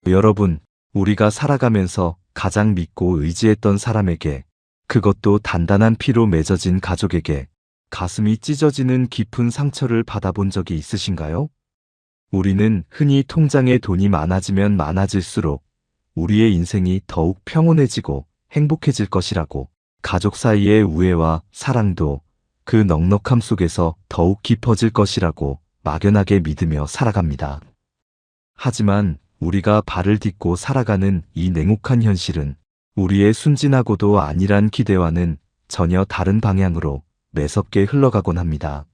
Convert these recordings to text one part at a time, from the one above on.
여러분, 우리가 살아가면서 가장 믿고 의지했던 사람에게, 그것도 단단한 피로 맺어진 가족에게 가슴이 찢어지는 깊은 상처를 받아본 적이 있으신가요? 우리는 흔히 통장에 돈이 많아지면 많아질수록 우리의 인생이 더욱 평온해지고 행복해질 것이라고, 가족 사이의 우애와 사랑도 그 넉넉함 속에서 더욱 깊어질 것이라고 막연하게 믿으며 살아갑니다. 하지만 우리가 발을 딛고 살아가는 이 냉혹한 현실은 우리의 순진하고도 안일한 기대와는 전혀 다른 방향으로 매섭게 흘러가곤 합니다.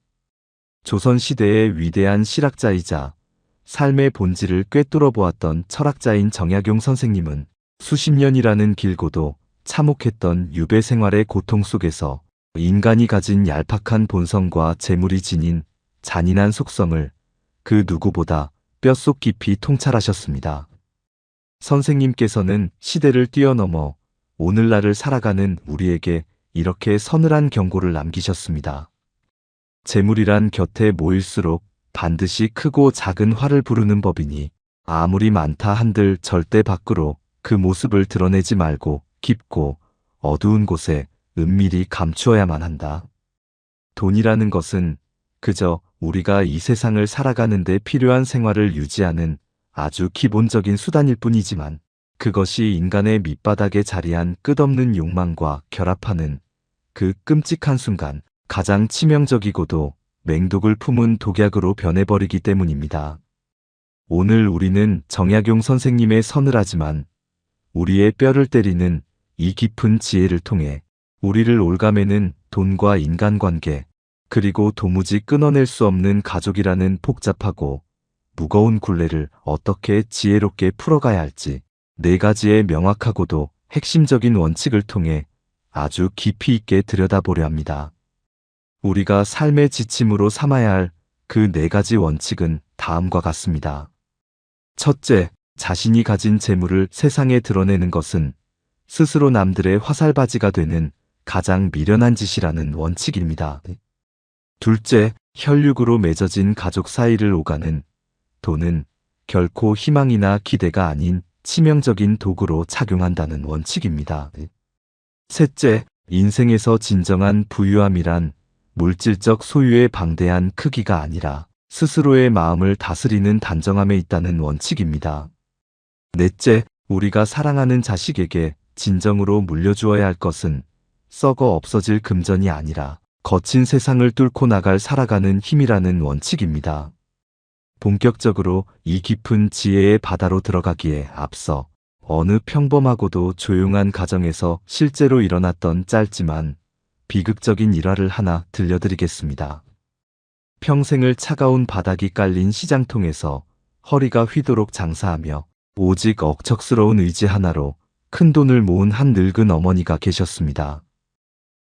조선시대의 위대한 실학자이자 삶의 본질을 꿰뚫어 보았던 철학자인 정약용 선생님은 수십 년이라는 길고도 참혹했던 유배 생활의 고통 속에서 인간이 가진 얄팍한 본성과 재물이 지닌 잔인한 속성을 그 누구보다 뼛속 깊이 통찰하셨습니다. 선생님께서는 시대를 뛰어넘어 오늘날을 살아가는 우리에게 이렇게 서늘한 경고를 남기셨습니다. 재물이란 곁에 모일수록 반드시 크고 작은 화를 부르는 법이니 아무리 많다 한들 절대 밖으로 그 모습을 드러내지 말고 깊고 어두운 곳에 은밀히 감추어야만 한다. 돈이라는 것은 그저 우리가 이 세상을 살아가는 데 필요한 생활을 유지하는 아주 기본적인 수단일 뿐이지만, 그것이 인간의 밑바닥에 자리한 끝없는 욕망과 결합하는 그 끔찍한 순간 가장 치명적이고도 맹독을 품은 독약으로 변해버리기 때문입니다. 오늘 우리는 정약용 선생님의 서늘하지만 우리의 뼈를 때리는 이 깊은 지혜를 통해 우리를 올가매는 돈과 인간관계, 그리고 도무지 끊어낼 수 없는 가족이라는 복잡하고 무거운 굴레를 어떻게 지혜롭게 풀어가야 할지 4가지의 명확하고도 핵심적인 원칙을 통해 아주 깊이 있게 들여다보려 합니다. 우리가 삶의 지침으로 삼아야 할 그 4가지 원칙은 다음과 같습니다. 첫째, 자신이 가진 재물을 세상에 드러내는 것은 스스로 남들의 화살바지가 되는 가장 미련한 짓이라는 원칙입니다. 둘째, 혈육으로 맺어진 가족 사이를 오가는 돈은 결코 희망이나 기대가 아닌 치명적인 도구로 작용한다는 원칙입니다. 셋째, 인생에서 진정한 부유함이란 물질적 소유의 방대한 크기가 아니라 스스로의 마음을 다스리는 단정함에 있다는 원칙입니다. 넷째, 우리가 사랑하는 자식에게 진정으로 물려주어야 할 것은 썩어 없어질 금전이 아니라 거친 세상을 뚫고 나갈 살아가는 힘이라는 원칙입니다. 본격적으로 이 깊은 지혜의 바다로 들어가기에 앞서 어느 평범하고도 조용한 가정에서 실제로 일어났던 짧지만 비극적인 일화를 하나 들려드리겠습니다. 평생을 차가운 바닥이 깔린 시장통에서 허리가 휘도록 장사하며 오직 억척스러운 의지 하나로 큰돈을 모은 한 늙은 어머니가 계셨습니다.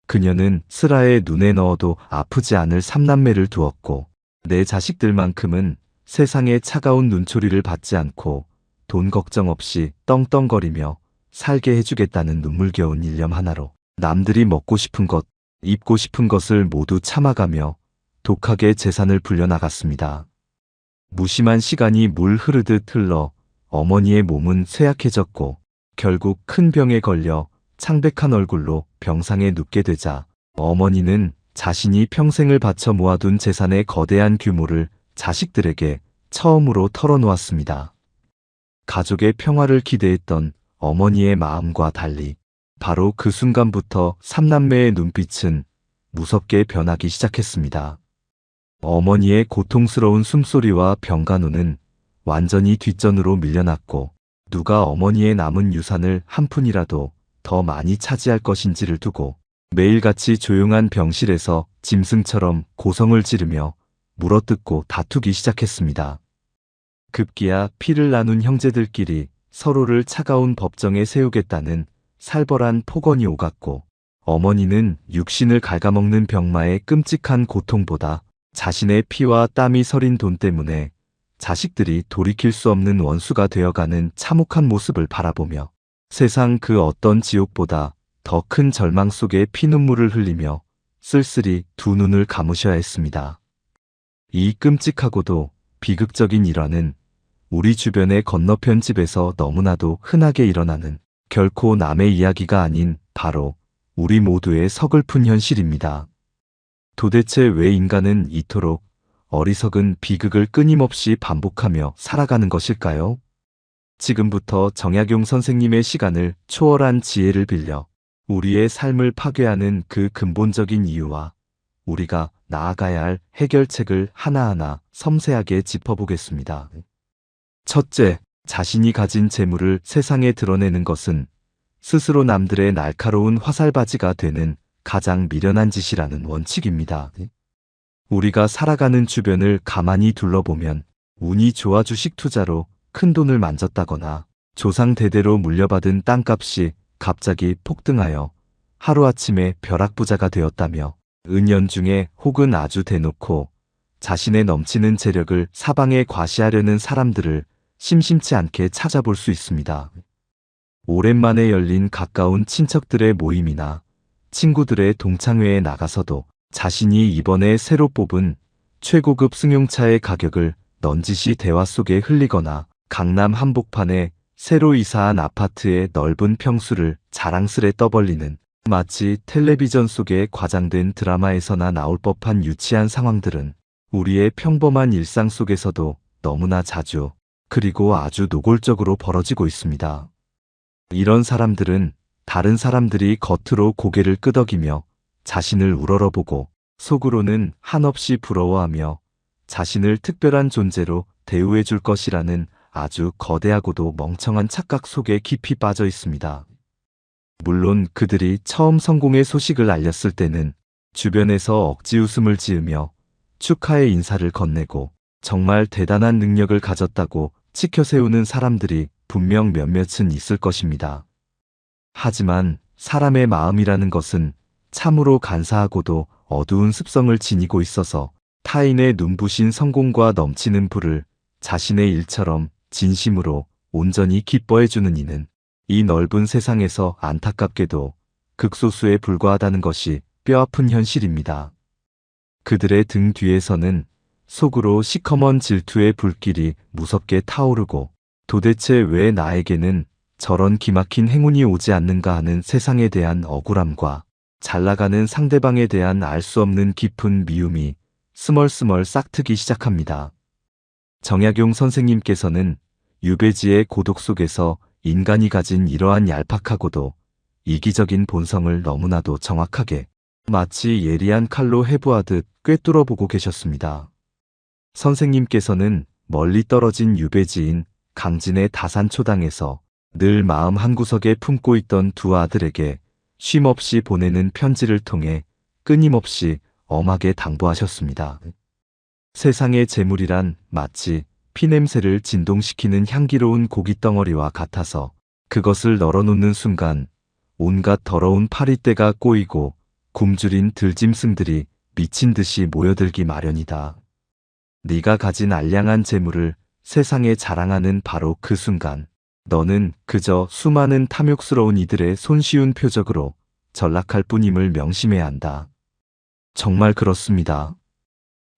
그녀는 슬하에 눈에 넣어도 아프지 않을 3남매를 두었고 4자식들만큼은 세상의 차가운 눈초리를 받지 않고 돈 걱정 없이 떵떵거리며 살게 해주겠다는 눈물겨운 일념 하나로 남들이 먹고 싶은 것, 입고 싶은 것을 모두 참아가며 독하게 재산을 불려나갔습니다. 무심한 시간이 물 흐르듯 흘러 어머니의 몸은 쇠약해졌고 결국 큰 병에 걸려 창백한 얼굴로 병상에 눕게 되자 어머니는 자신이 평생을 바쳐 모아둔 재산의 거대한 규모를 자식들에게 처음으로 털어놓았습니다. 가족의 평화를 기대했던 어머니의 마음과 달리 바로 그 순간부터 3남매의 눈빛은 무섭게 변하기 시작했습니다. 어머니의 고통스러운 숨소리와 병간호는 완전히 뒷전으로 밀려났고 누가 어머니의 남은 유산을 한 푼이라도 더 많이 차지할 것인지를 두고 매일같이 조용한 병실에서 짐승처럼 고성을 지르며 물어뜯고 다투기 시작했습니다. 급기야 피를 나눈 형제들끼리 서로를 차가운 법정에 세우겠다는 살벌한 폭언이 오갔고 어머니는 육신을 갉아먹는 병마의 끔찍한 고통보다 자신의 피와 땀이 서린 돈 때문에 자식들이 돌이킬 수 없는 원수가 되어가는 참혹한 모습을 바라보며 세상 그 어떤 지옥보다 더 큰 절망 속에 피눈물을 흘리며 쓸쓸히 두 눈을 감으셔야 했습니다. 이 끔찍하고도 비극적인 일화는 우리 주변의 건너편 집에서 너무나도 흔하게 일어나는 결코 남의 이야기가 아닌 바로 우리 모두의 서글픈 현실입니다. 도대체 왜 인간은 이토록 어리석은 비극을 끊임없이 반복하며 살아가는 것일까요? 지금부터 정약용 선생님의 시간을 초월한 지혜를 빌려 우리의 삶을 파괴하는 그 근본적인 이유와 우리가 나아가야 할 해결책을 하나하나 섬세하게 짚어보겠습니다. 첫째, 자신이 가진 재물을 세상에 드러내는 것은 스스로 남들의 날카로운 화살바지가 되는 가장 미련한 짓이라는 원칙입니다. 우리가 살아가는 주변을 가만히 둘러보면 운이 좋아 주식 투자로 큰 돈을 만졌다거나 조상 대대로 물려받은 땅값이 갑자기 폭등하여 하루아침에 벼락부자가 되었다며 은연중에 혹은 아주 대놓고 자신의 넘치는 재력을 사방에 과시하려는 사람들을 심심치 않게 찾아볼 수 있습니다. 오랜만에 열린 가까운 친척들의 모임이나 친구들의 동창회에 나가서도 자신이 이번에 새로 뽑은 최고급 승용차의 가격을 넌지시 대화 속에 흘리거나 강남 한복판에 새로 이사한 아파트의 넓은 평수를 자랑스레 떠벌리는 마치 텔레비전 속의 과장된 드라마에서나 나올 법한 유치한 상황들은 우리의 평범한 일상 속에서도 너무나 자주 그리고 아주 노골적으로 벌어지고 있습니다. 이런 사람들은 다른 사람들이 겉으로 고개를 끄덕이며 자신을 우러러보고 속으로는 한없이 부러워하며 자신을 특별한 존재로 대우해 줄 것이라는 아주 거대하고도 멍청한 착각 속에 깊이 빠져 있습니다. 물론 그들이 처음 성공의 소식을 알렸을 때는 주변에서 억지 웃음을 지으며 축하의 인사를 건네고 정말 대단한 능력을 가졌다고 치켜세우는 사람들이 분명 몇몇은 있을 것입니다. 하지만 사람의 마음이라는 것은 참으로 간사하고도 어두운 습성을 지니고 있어서 타인의 눈부신 성공과 넘치는 부를 자신의 일처럼 진심으로 온전히 기뻐해주는 이는 이 넓은 세상에서 안타깝게도 극소수에 불과하다는 것이 뼈아픈 현실입니다. 그들의 등 뒤에서는 속으로 시커먼 질투의 불길이 무섭게 타오르고 도대체 왜 나에게는 저런 기막힌 행운이 오지 않는가 하는 세상에 대한 억울함과 잘나가는 상대방에 대한 알 수 없는 깊은 미움이 스멀스멀 싹트기 시작합니다. 정약용 선생님께서는 유배지의 고독 속에서 인간이 가진 이러한 얄팍하고도 이기적인 본성을 너무나도 정확하게 마치 예리한 칼로 해부하듯 꿰뚫어 보고 계셨습니다. 선생님께서는 멀리 떨어진 유배지인 강진의 다산초당에서 늘 마음 한구석에 품고 있던 두 아들에게 쉼없이 보내는 편지를 통해 끊임없이 엄하게 당부하셨습니다. 세상의 재물이란 마치 피냄새를 진동시키는 향기로운 고깃덩어리와 같아서 그것을 널어놓는 순간 온갖 더러운 파리떼가 꼬이고 굶주린 들짐승들이 미친 듯이 모여들기 마련이다. 네가 가진 알량한 재물을 세상에 자랑하는 바로 그 순간 너는 그저 수많은 탐욕스러운 이들의 손쉬운 표적으로 전락할 뿐임을 명심해야 한다. 정말 그렇습니다.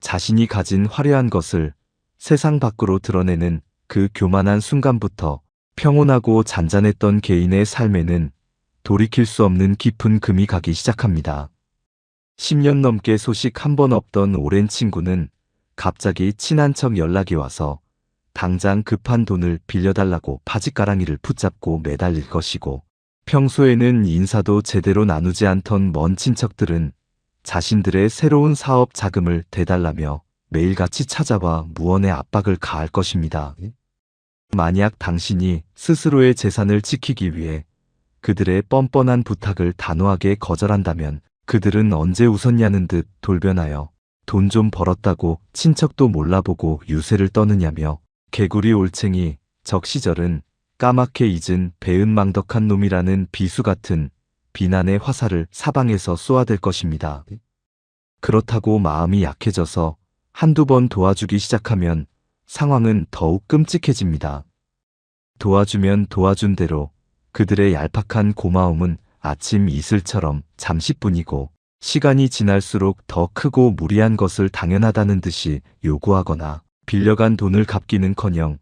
자신이 가진 화려한 것을 세상 밖으로 드러내는 그 교만한 순간부터 평온하고 잔잔했던 개인의 삶에는 돌이킬 수 없는 깊은 금이 가기 시작합니다. 10년 넘게 소식 한 번 없던 오랜 친구는 갑자기 친한 척 연락이 와서 당장 급한 돈을 빌려달라고 바짓가랑이를 붙잡고 매달릴 것이고 평소에는 인사도 제대로 나누지 않던 먼 친척들은 자신들의 새로운 사업 자금을 대달라며 매일같이 찾아와 무언의 압박을 가할 것입니다. 만약 당신이 스스로의 재산을 지키기 위해 그들의 뻔뻔한 부탁을 단호하게 거절한다면 그들은 언제 웃었냐는 듯 돌변하여 돈 좀 벌었다고 친척도 몰라보고 유세를 떠느냐며 개구리 올챙이 적시절은 까맣게 잊은 배은망덕한 놈이라는 비수 같은 비난의 화살을 사방에서 쏘아댈 것입니다. 그렇다고 마음이 약해져서 한두 번 도와주기 시작하면 상황은 더욱 끔찍해집니다. 도와주면 도와준 대로 그들의 얄팍한 고마움은 아침 이슬처럼 잠시뿐이고 시간이 지날수록 더 크고 무리한 것을 당연하다는 듯이 요구하거나 빌려간 돈을 갚기는커녕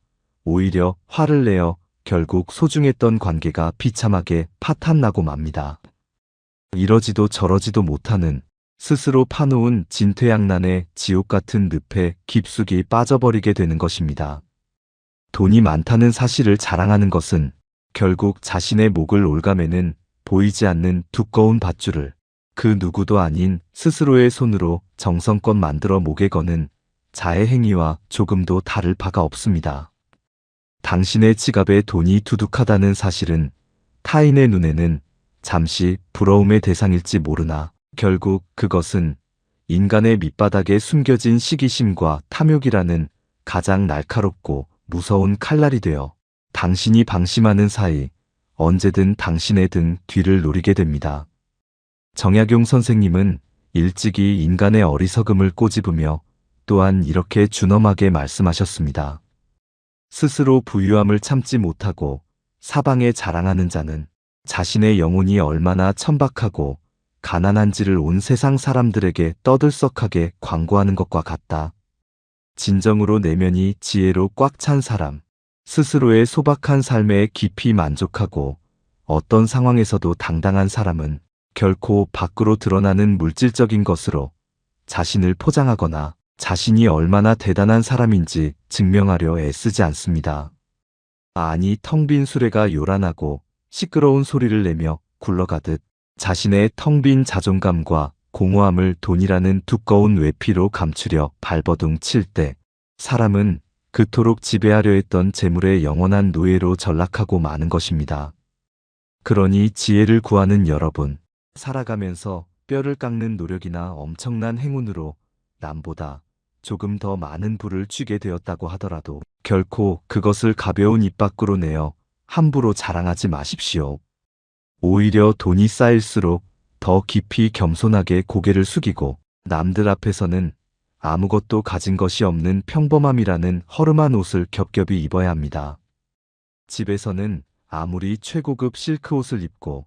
오히려 화를 내어 결국 소중했던 관계가 비참하게 파탄나고 맙니다. 이러지도 저러지도 못하는 스스로 파놓은 진퇴양난의 지옥 같은 늪에 깊숙이 빠져버리게 되는 것입니다. 돈이 많다는 사실을 자랑하는 것은 결국 자신의 목을 올가매는 보이지 않는 두꺼운 밧줄을 그 누구도 아닌 스스로의 손으로 정성껏 만들어 목에 거는 자의 행위와 조금도 다를 바가 없습니다. 당신의 지갑에 돈이 두둑하다는 사실은 타인의 눈에는 잠시 부러움의 대상일지 모르나 결국 그것은 인간의 밑바닥에 숨겨진 시기심과 탐욕이라는 가장 날카롭고 무서운 칼날이 되어 당신이 방심하는 사이 언제든 당신의 등 뒤를 노리게 됩니다. 정약용 선생님은 일찍이 인간의 어리석음을 꼬집으며 또한 이렇게 준엄하게 말씀하셨습니다. 스스로 부유함을 참지 못하고 사방에 자랑하는 자는 자신의 영혼이 얼마나 천박하고 가난한지를 온 세상 사람들에게 떠들썩하게 광고하는 것과 같다. 진정으로 내면이 지혜로 꽉 찬 사람, 스스로의 소박한 삶에 깊이 만족하고 어떤 상황에서도 당당한 사람은 결코 밖으로 드러나는 물질적인 것으로 자신을 포장하거나 자신이 얼마나 대단한 사람인지 증명하려 애쓰지 않습니다. 아니, 텅 빈 수레가 요란하고 시끄러운 소리를 내며 굴러가듯 자신의 텅 빈 자존감과 공허함을 돈이라는 두꺼운 외피로 감추려 발버둥 칠 때 사람은 그토록 지배하려 했던 재물의 영원한 노예로 전락하고 마는 것입니다. 그러니 지혜를 구하는 여러분, 살아가면서 뼈를 깎는 노력이나 엄청난 행운으로 남보다 조금 더 많은 부를 쥐게 되었다고 하더라도 결코 그것을 가벼운 입 밖으로 내어 함부로 자랑하지 마십시오. 오히려 돈이 쌓일수록 더 깊이 겸손하게 고개를 숙이고 남들 앞에서는 아무것도 가진 것이 없는 평범함이라는 허름한 옷을 겹겹이 입어야 합니다. 집에서는 아무리 최고급 실크 옷을 입고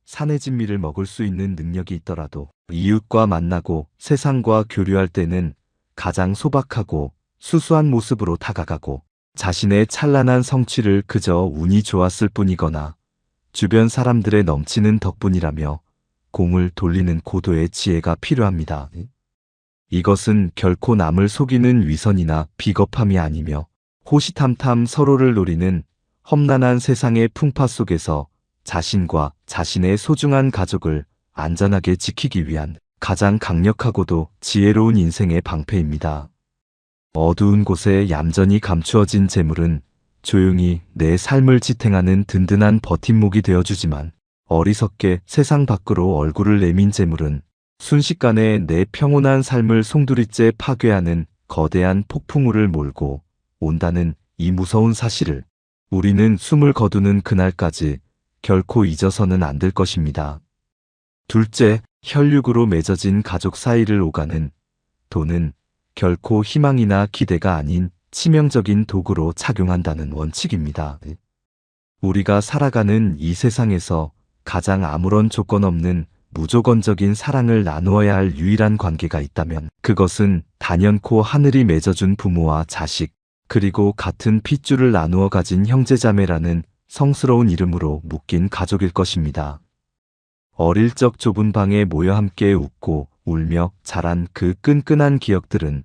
산의 진미를 먹을 수 있는 능력이 있더라도 이웃과 만나고 세상과 교류할 때는 가장 소박하고 수수한 모습으로 다가가고 자신의 찬란한 성취를 그저 운이 좋았을 뿐이거나 주변 사람들의 넘치는 덕분이라며 공을 돌리는 고도의 지혜가 필요합니다. 이것은 결코 남을 속이는 위선이나 비겁함이 아니며 호시탐탐 서로를 노리는 험난한 세상의 풍파 속에서 자신과 자신의 소중한 가족을 안전하게 지키기 위한 가장 강력하고도 지혜로운 인생의 방패입니다. 어두운 곳에 얌전히 감추어진 재물은 조용히 내 삶을 지탱하는 든든한 버팀목이 되어주지만 어리석게 세상 밖으로 얼굴을 내민 재물은 순식간에 내 평온한 삶을 송두리째 파괴하는 거대한 폭풍우를 몰고 온다는 이 무서운 사실을 우리는 숨을 거두는 그날까지 결코 잊어서는 안 될 것입니다. 둘째, 혈육으로 맺어진 가족 사이를 오가는 돈은 결코 희망이나 기대가 아닌 치명적인 도구로 작용한다는 원칙입니다. 우리가 살아가는 이 세상에서 가장 아무런 조건 없는 무조건적인 사랑을 나누어야 할 유일한 관계가 있다면 그것은 단연코 하늘이 맺어준 부모와 자식, 그리고 같은 핏줄을 나누어 가진 형제자매라는 성스러운 이름으로 묶인 가족일 것입니다. 어릴 적 좁은 방에 모여 함께 웃고 울며 자란 그 끈끈한 기억들은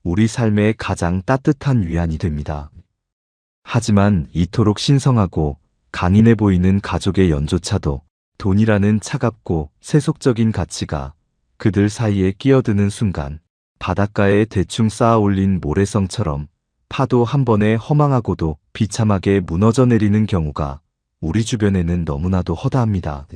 우리 삶의 가장 따뜻한 위안이 됩니다. 하지만 이토록 신성하고 강인해 보이는 가족의 연조차도 돈이라는 차갑고 세속적인 가치가 그들 사이에 끼어드는 순간 바닷가에 대충 쌓아 올린 모래성처럼 파도 한 번에 허망하고도 비참하게 무너져 내리는 경우가 우리 주변에는 너무나도 허다합니다.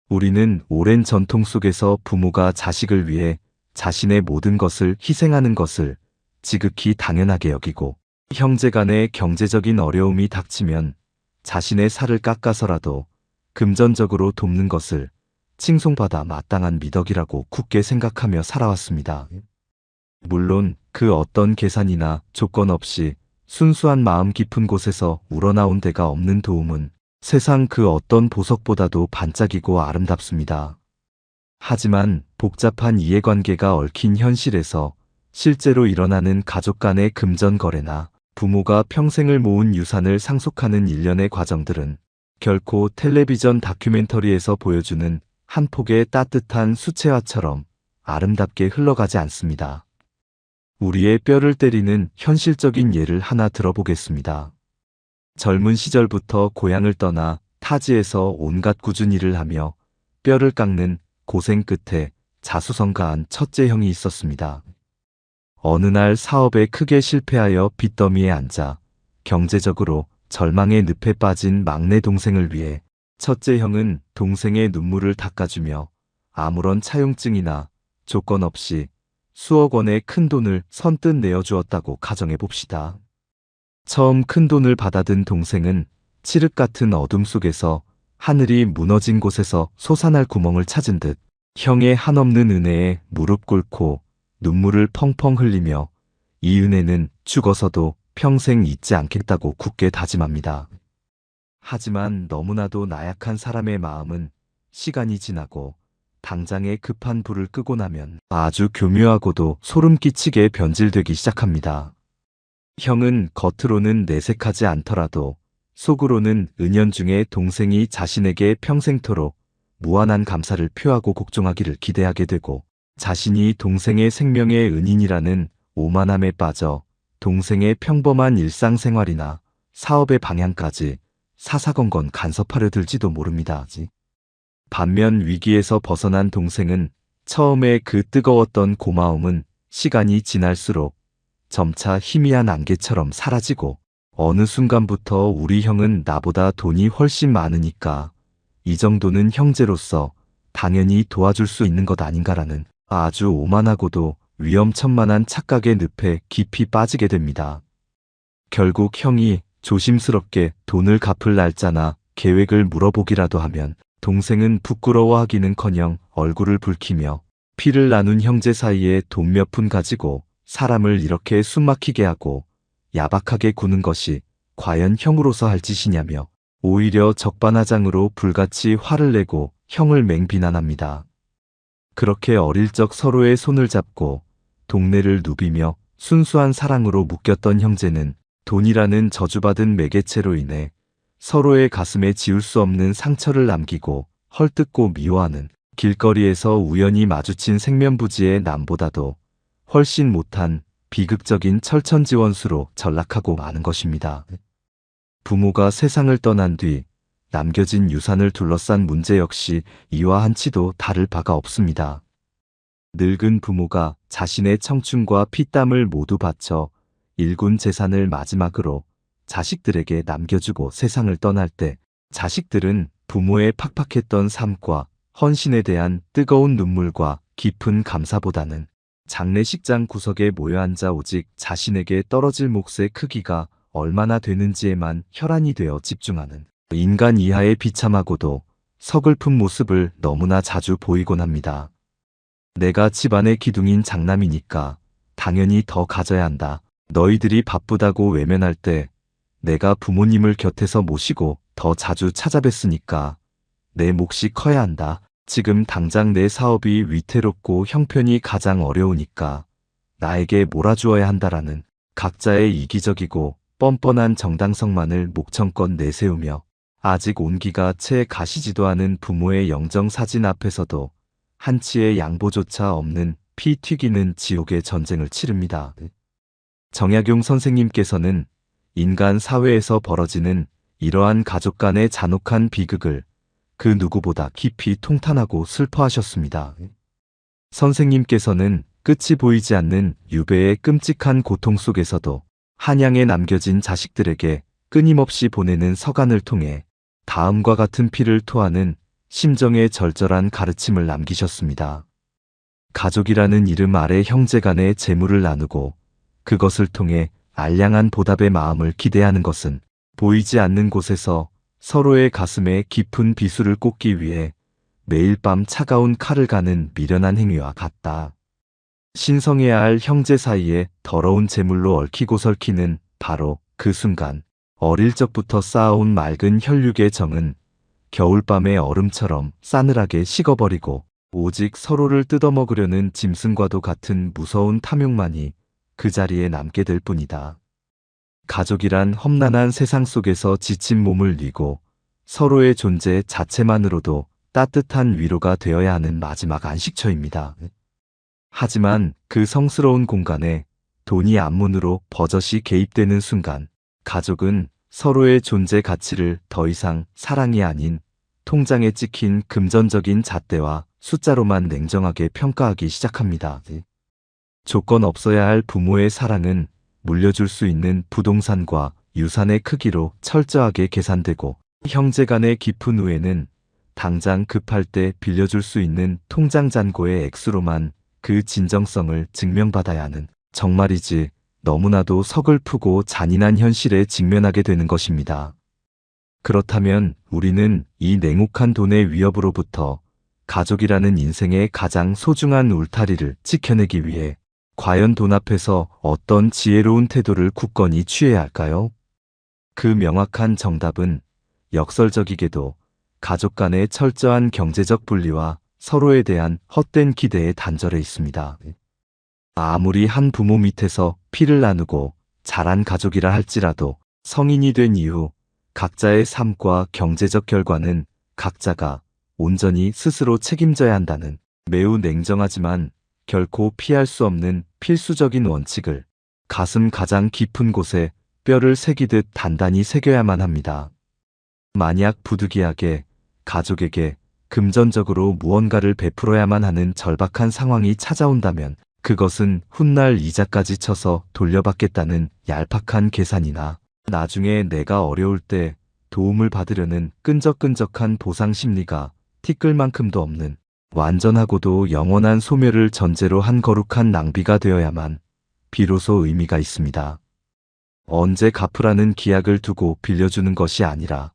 우리는 오랜 전통 속에서 부모가 자식을 위해 자신의 모든 것을 희생하는 것을 지극히 당연하게 여기고 형제간의 경제적인 어려움이 닥치면 자신의 살을 깎아서라도 금전적으로 돕는 것을 칭송받아 마땅한 미덕이라고 굳게 생각하며 살아왔습니다. 물론 그 어떤 계산이나 조건 없이 순수한 마음 깊은 곳에서 우러나온 데가 없는 도움은 세상 그 어떤 보석보다도 반짝이고 아름답습니다. 하지만 복잡한 이해관계가 얽힌 현실에서 실제로 일어나는 가족 간의 금전 거래나 부모가 평생을 모은 유산을 상속하는 일련의 과정들은 결코 텔레비전 다큐멘터리에서 보여주는 한 폭의 따뜻한 수채화처럼 아름답게 흘러가지 않습니다. 우리의 뼈를 때리는 현실적인 예를 하나 들어보겠습니다. 젊은 시절부터 고향을 떠나 타지에서 온갖 꾸준 일을 하며 뼈를 깎는 고생 끝에 자수성가한 첫째 형이 있었습니다. 어느 날 사업에 크게 실패하여 빚더미에 앉아 경제적으로 절망의 늪에 빠진 막내 동생을 위해 첫째 형은 동생의 눈물을 닦아주며 아무런 차용증이나 조건 없이 수억 원의 큰 돈을 선뜻 내어주었다고 가정해 봅시다. 처음 큰 돈을 받아든 동생은 칠흑 같은 어둠 속에서 하늘이 무너진 곳에서 솟아날 구멍을 찾은 듯 형의 한없는 은혜에 무릎 꿇고 눈물을 펑펑 흘리며 이 은혜는 죽어서도 평생 잊지 않겠다고 굳게 다짐합니다. 하지만 너무나도 나약한 사람의 마음은 시간이 지나고 당장에 급한 불을 끄고 나면 아주 교묘하고도 소름 끼치게 변질되기 시작합니다. 형은 겉으로는 내색하지 않더라도 속으로는 은연중에 동생이 자신에게 평생토록 무한한 감사를 표하고 복종하기를 기대하게 되고 자신이 동생의 생명의 은인이라는 오만함에 빠져 동생의 평범한 일상생활이나 사업의 방향까지 사사건건 간섭하려 들지도 모릅니다. 반면 위기에서 벗어난 동생은 처음에 그 뜨거웠던 고마움은 시간이 지날수록 점차 희미한 안개처럼 사라지고 어느 순간부터 우리 형은 나보다 돈이 훨씬 많으니까 이 정도는 형제로서 당연히 도와줄 수 있는 것 아닌가라는 아주 오만하고도 위험천만한 착각의 늪에 깊이 빠지게 됩니다. 결국 형이 조심스럽게 돈을 갚을 날짜나 계획을 물어보기라도 하면 동생은 부끄러워하기는커녕 얼굴을 붉히며 피를 나눈 형제 사이에 돈 몇 푼 가지고 사람을 이렇게 숨막히게 하고 야박하게 구는 것이 과연 형으로서 할 짓이냐며 오히려 적반하장으로 불같이 화를 내고 형을 맹비난합니다. 그렇게 어릴 적 서로의 손을 잡고 동네를 누비며 순수한 사랑으로 묶였던 형제는 돈이라는 저주받은 매개체로 인해 서로의 가슴에 지울 수 없는 상처를 남기고 헐뜯고 미워하는 길거리에서 우연히 마주친 생면부지의 남보다도 훨씬 못한 비극적인 철천지원수로 전락하고 마는 것입니다. 부모가 세상을 떠난 뒤 남겨진 유산을 둘러싼 문제 역시 이와 한치도 다를 바가 없습니다. 늙은 부모가 자신의 청춘과 피땀을 모두 바쳐 일군 재산을 마지막으로 자식들에게 남겨주고 세상을 떠날 때 자식들은 부모의 팍팍했던 삶과 헌신에 대한 뜨거운 눈물과 깊은 감사보다는 장례식장 구석에 모여 앉아 오직 자신에게 떨어질 몫의 크기가 얼마나 되는지에만 혈안이 되어 집중하는 인간 이하의 비참하고도 서글픈 모습을 너무나 자주 보이곤 합니다. 내가 집안의 기둥인 장남이니까 당연히 더 가져야 한다. 너희들이 바쁘다고 외면할 때 내가 부모님을 곁에서 모시고 더 자주 찾아뵀으니까 내 몫이 커야 한다. 지금 당장 내 사업이 위태롭고 형편이 가장 어려우니까 나에게 몰아주어야 한다라는 각자의 이기적이고 뻔뻔한 정당성만을 목청껏 내세우며 아직 온기가 채 가시지도 않은 부모의 영정사진 앞에서도 한치의 양보조차 없는 피 튀기는 지옥의 전쟁을 치릅니다. 정약용 선생님께서는 인간 사회에서 벌어지는 이러한 가족 간의 잔혹한 비극을 그 누구보다 깊이 통탄하고 슬퍼하셨습니다. 선생님께서는 끝이 보이지 않는 유배의 끔찍한 고통 속에서도 한양에 남겨진 자식들에게 끊임없이 보내는 서간을 통해 다음과 같은 피를 토하는 심정의 절절한 가르침을 남기셨습니다. 가족이라는 이름 아래 형제간의 재물을 나누고 그것을 통해 알량한 보답의 마음을 기대하는 것은 보이지 않는 곳에서 서로의 가슴에 깊은 비수를 꽂기 위해 매일 밤 차가운 칼을 가는 미련한 행위와 같다. 신성해야 할 형제 사이에 더러운 재물로 얽히고 설키는 바로 그 순간 어릴 적부터 쌓아온 맑은 혈육의 정은 겨울밤의 얼음처럼 싸늘하게 식어버리고 오직 서로를 뜯어먹으려는 짐승과도 같은 무서운 탐욕만이 그 자리에 남게 될 뿐이다. 가족이란 험난한 세상 속에서 지친 몸을 뉘고 서로의 존재 자체만으로도 따뜻한 위로가 되어야 하는 마지막 안식처입니다. 하지만 그 성스러운 공간에 돈이 앞문으로 버젓이 개입되는 순간 가족은 서로의 존재 가치를 더 이상 사랑이 아닌 통장에 찍힌 금전적인 잣대와 숫자로만 냉정하게 평가하기 시작합니다. 조건 없어야 할 부모의 사랑은 물려줄 수 있는 부동산과 유산의 크기로 철저하게 계산되고 형제 간의 깊은 우애는 당장 급할 때 빌려줄 수 있는 통장 잔고의 액수로만 그 진정성을 증명받아야 하는 정말이지 너무나도 서글프고 잔인한 현실에 직면하게 되는 것입니다. 그렇다면 우리는 이 냉혹한 돈의 위협으로부터 가족이라는 인생의 가장 소중한 울타리를 지켜내기 위해 과연 돈 앞에서 어떤 지혜로운 태도를 굳건히 취해야 할까요? 그 명확한 정답은 역설적이게도 가족 간의 철저한 경제적 분리와 서로에 대한 헛된 기대의 단절에 있습니다. 아무리 한 부모 밑에서 피를 나누고 자란 가족이라 할지라도 성인이 된 이후 각자의 삶과 경제적 결과는 각자가 온전히 스스로 책임져야 한다는 매우 냉정하지만 결코 피할 수 없는 필수적인 원칙을 가슴 가장 깊은 곳에 뼈를 새기듯 단단히 새겨야만 합니다. 만약 부득이하게 가족에게 금전적으로 무언가를 베풀어야만 하는 절박한 상황이 찾아온다면 그것은 훗날 이자까지 쳐서 돌려받겠다는 얄팍한 계산이나 나중에 내가 어려울 때 도움을 받으려는 끈적끈적한 보상 심리가 티끌만큼도 없는 완전하고도 영원한 소멸을 전제로 한 거룩한 낭비가 되어야만 비로소 의미가 있습니다. 언제 갚으라는 기약을 두고 빌려주는 것이 아니라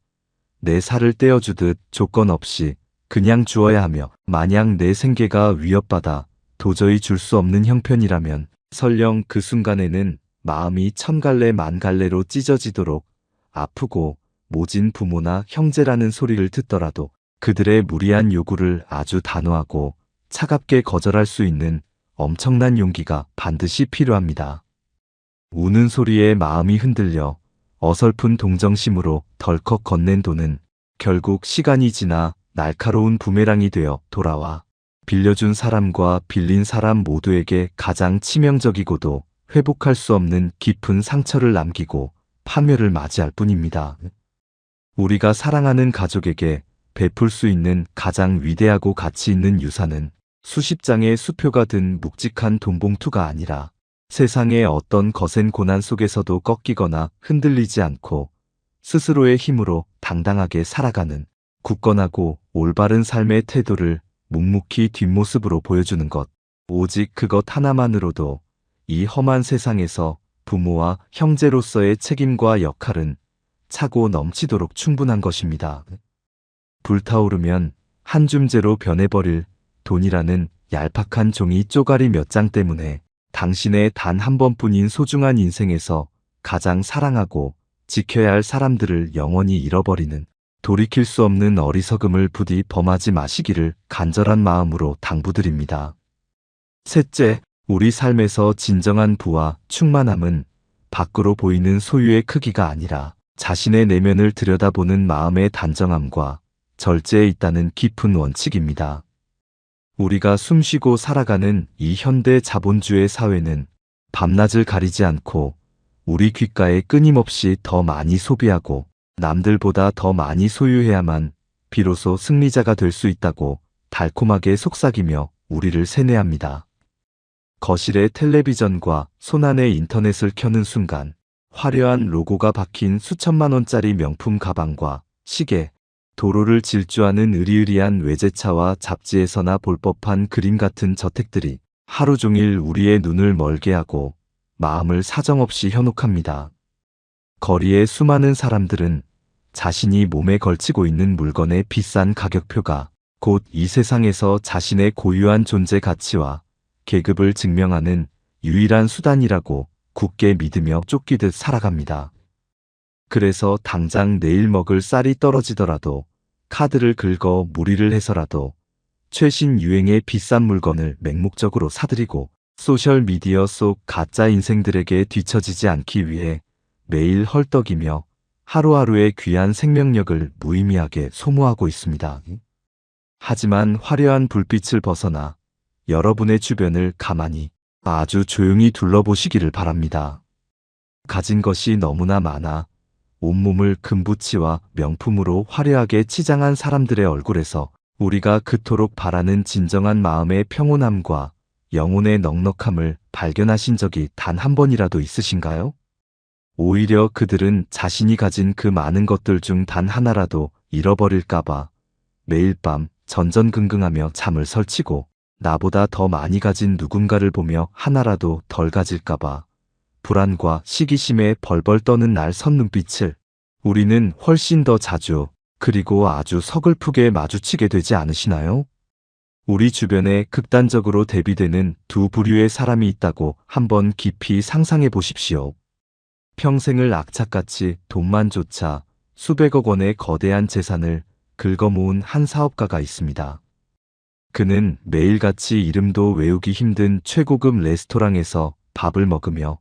내 살을 떼어주듯 조건 없이 그냥 주어야 하며 만약 내 생계가 위협받아 도저히 줄 수 없는 형편이라면 설령 그 순간에는 마음이 천갈래 만갈래로 찢어지도록 아프고 모진 부모나 형제라는 소리를 듣더라도 그들의 무리한 요구를 아주 단호하고 차갑게 거절할 수 있는 엄청난 용기가 반드시 필요합니다. 우는 소리에 마음이 흔들려 어설픈 동정심으로 덜컥 건넨 돈은 결국 시간이 지나 날카로운 부메랑이 되어 돌아와 빌려준 사람과 빌린 사람 모두에게 가장 치명적이고도 회복할 수 없는 깊은 상처를 남기고 파멸을 맞이할 뿐입니다. 우리가 사랑하는 가족에게 베풀 수 있는 가장 위대하고 가치 있는 유산은 수십 장의 수표가 든 묵직한 돈봉투가 아니라 세상의 어떤 거센 고난 속에서도 꺾이거나 흔들리지 않고 스스로의 힘으로 당당하게 살아가는 굳건하고 올바른 삶의 태도를 묵묵히 뒷모습으로 보여주는 것. 오직 그것 하나만으로도 이 험한 세상에서 부모와 형제로서의 책임과 역할은 차고 넘치도록 충분한 것입니다. 불타오르면 한 줌재로 변해버릴 돈이라는 얄팍한 종이 쪼가리 몇 장 때문에 당신의 단 한 번뿐인 소중한 인생에서 가장 사랑하고 지켜야 할 사람들을 영원히 잃어버리는 돌이킬 수 없는 어리석음을 부디 범하지 마시기를 간절한 마음으로 당부드립니다. 셋째, 우리 삶에서 진정한 부와 충만함은 밖으로 보이는 소유의 크기가 아니라 자신의 내면을 들여다보는 마음의 단정함과 절제에 있다는 깊은 원칙입니다. 우리가 숨쉬고 살아가는 이 현대 자본주의 사회는 밤낮을 가리지 않고 우리 귓가에 끊임없이 더 많이 소비하고 남들보다 더 많이 소유해야만 비로소 승리자가 될 수 있다고 달콤하게 속삭이며 우리를 세뇌합니다. 거실에 텔레비전과 손안에 인터넷을 켜는 순간 화려한 로고가 박힌 수천만 원짜리 명품 가방과 시계, 도로를 질주하는 으리으리한 외제차와 잡지에서나 볼 법한 그림 같은 저택들이 하루 종일 우리의 눈을 멀게 하고 마음을 사정없이 현혹합니다. 거리의 수많은 사람들은 자신이 몸에 걸치고 있는 물건의 비싼 가격표가 곧 이 세상에서 자신의 고유한 존재 가치와 계급을 증명하는 유일한 수단이라고 굳게 믿으며 쫓기듯 살아갑니다. 그래서 당장 내일 먹을 쌀이 떨어지더라도 카드를 긁어 무리를 해서라도 최신 유행의 비싼 물건을 맹목적으로 사들이고 소셜미디어 속 가짜 인생들에게 뒤처지지 않기 위해 매일 헐떡이며 하루하루의 귀한 생명력을 무의미하게 소모하고 있습니다. 하지만 화려한 불빛을 벗어나 여러분의 주변을 가만히 아주 조용히 둘러보시기를 바랍니다. 가진 것이 너무나 많아 온몸을 금부치와 명품으로 화려하게 치장한 사람들의 얼굴에서 우리가 그토록 바라는 진정한 마음의 평온함과 영혼의 넉넉함을 발견하신 적이 단 한 번이라도 있으신가요? 오히려 그들은 자신이 가진 그 많은 것들 중 단 하나라도 잃어버릴까봐 매일 밤 전전긍긍하며 잠을 설치고 나보다 더 많이 가진 누군가를 보며 하나라도 덜 가질까봐 불안과 시기심에 벌벌 떠는 날 선 눈빛을 우리는 훨씬 더 자주 그리고 아주 서글프게 마주치게 되지 않으시나요? 우리 주변에 극단적으로 대비되는 두 부류의 사람이 있다고 한번 깊이 상상해 보십시오. 평생을 악착같이 돈만 쫓아 수백억 원의 거대한 재산을 긁어모은 한 사업가가 있습니다. 그는 매일같이 이름도 외우기 힘든 최고급 레스토랑에서 밥을 먹으며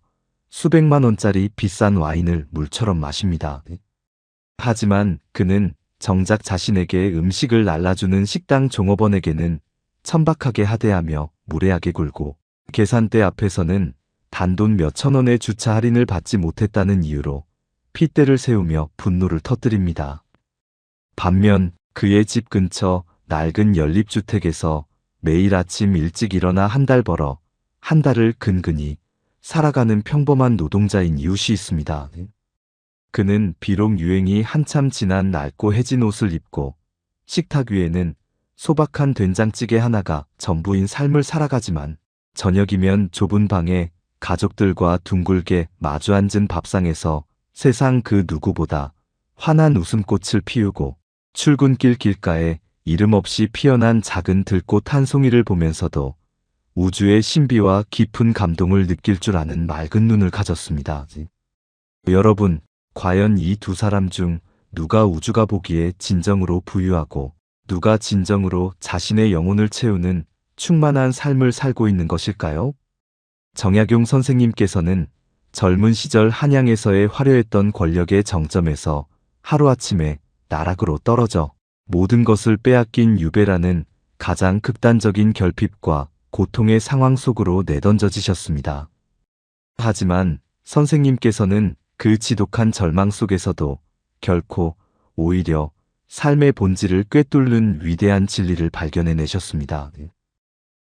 수백만 원짜리 비싼 와인을 물처럼 마십니다. 하지만 그는 정작 자신에게 음식을 날라주는 식당 종업원에게는 천박하게 하대하며 무례하게 굴고 계산대 앞에서는 단돈 몇천 원의 주차 할인을 받지 못했다는 이유로 핏대를 세우며 분노를 터뜨립니다. 반면 그의 집 근처 낡은 연립주택에서 매일 아침 일찍 일어나 한 달 벌어 한 달을 근근히 살아가는 평범한 노동자인 이웃이 있습니다. 그는 비록 유행이 한참 지난 낡고 해진 옷을 입고 식탁 위에는 소박한 된장찌개 하나가 전부인 삶을 살아가지만 저녁이면 좁은 방에 가족들과 둥글게 마주 앉은 밥상에서 세상 그 누구보다 환한 웃음꽃을 피우고 출근길 길가에 이름 없이 피어난 작은 들꽃 한 송이를 보면서도 우주의 신비와 깊은 감동을 느낄 줄 아는 맑은 눈을 가졌습니다. 여러분, 과연 이 두 사람 중 누가 우주가 보기에 진정으로 부유하고 누가 진정으로 자신의 영혼을 채우는 충만한 삶을 살고 있는 것일까요? 정약용 선생님께서는 젊은 시절 한양에서의 화려했던 권력의 정점에서 하루아침에 나락으로 떨어져 모든 것을 빼앗긴 유배라는 가장 극단적인 결핍과 고통의 상황 속으로 내던져지셨습니다. 하지만 선생님께서는 그 지독한 절망 속에서도 결코 오히려 삶의 본질을 꿰뚫는 위대한 진리를 발견해내셨습니다.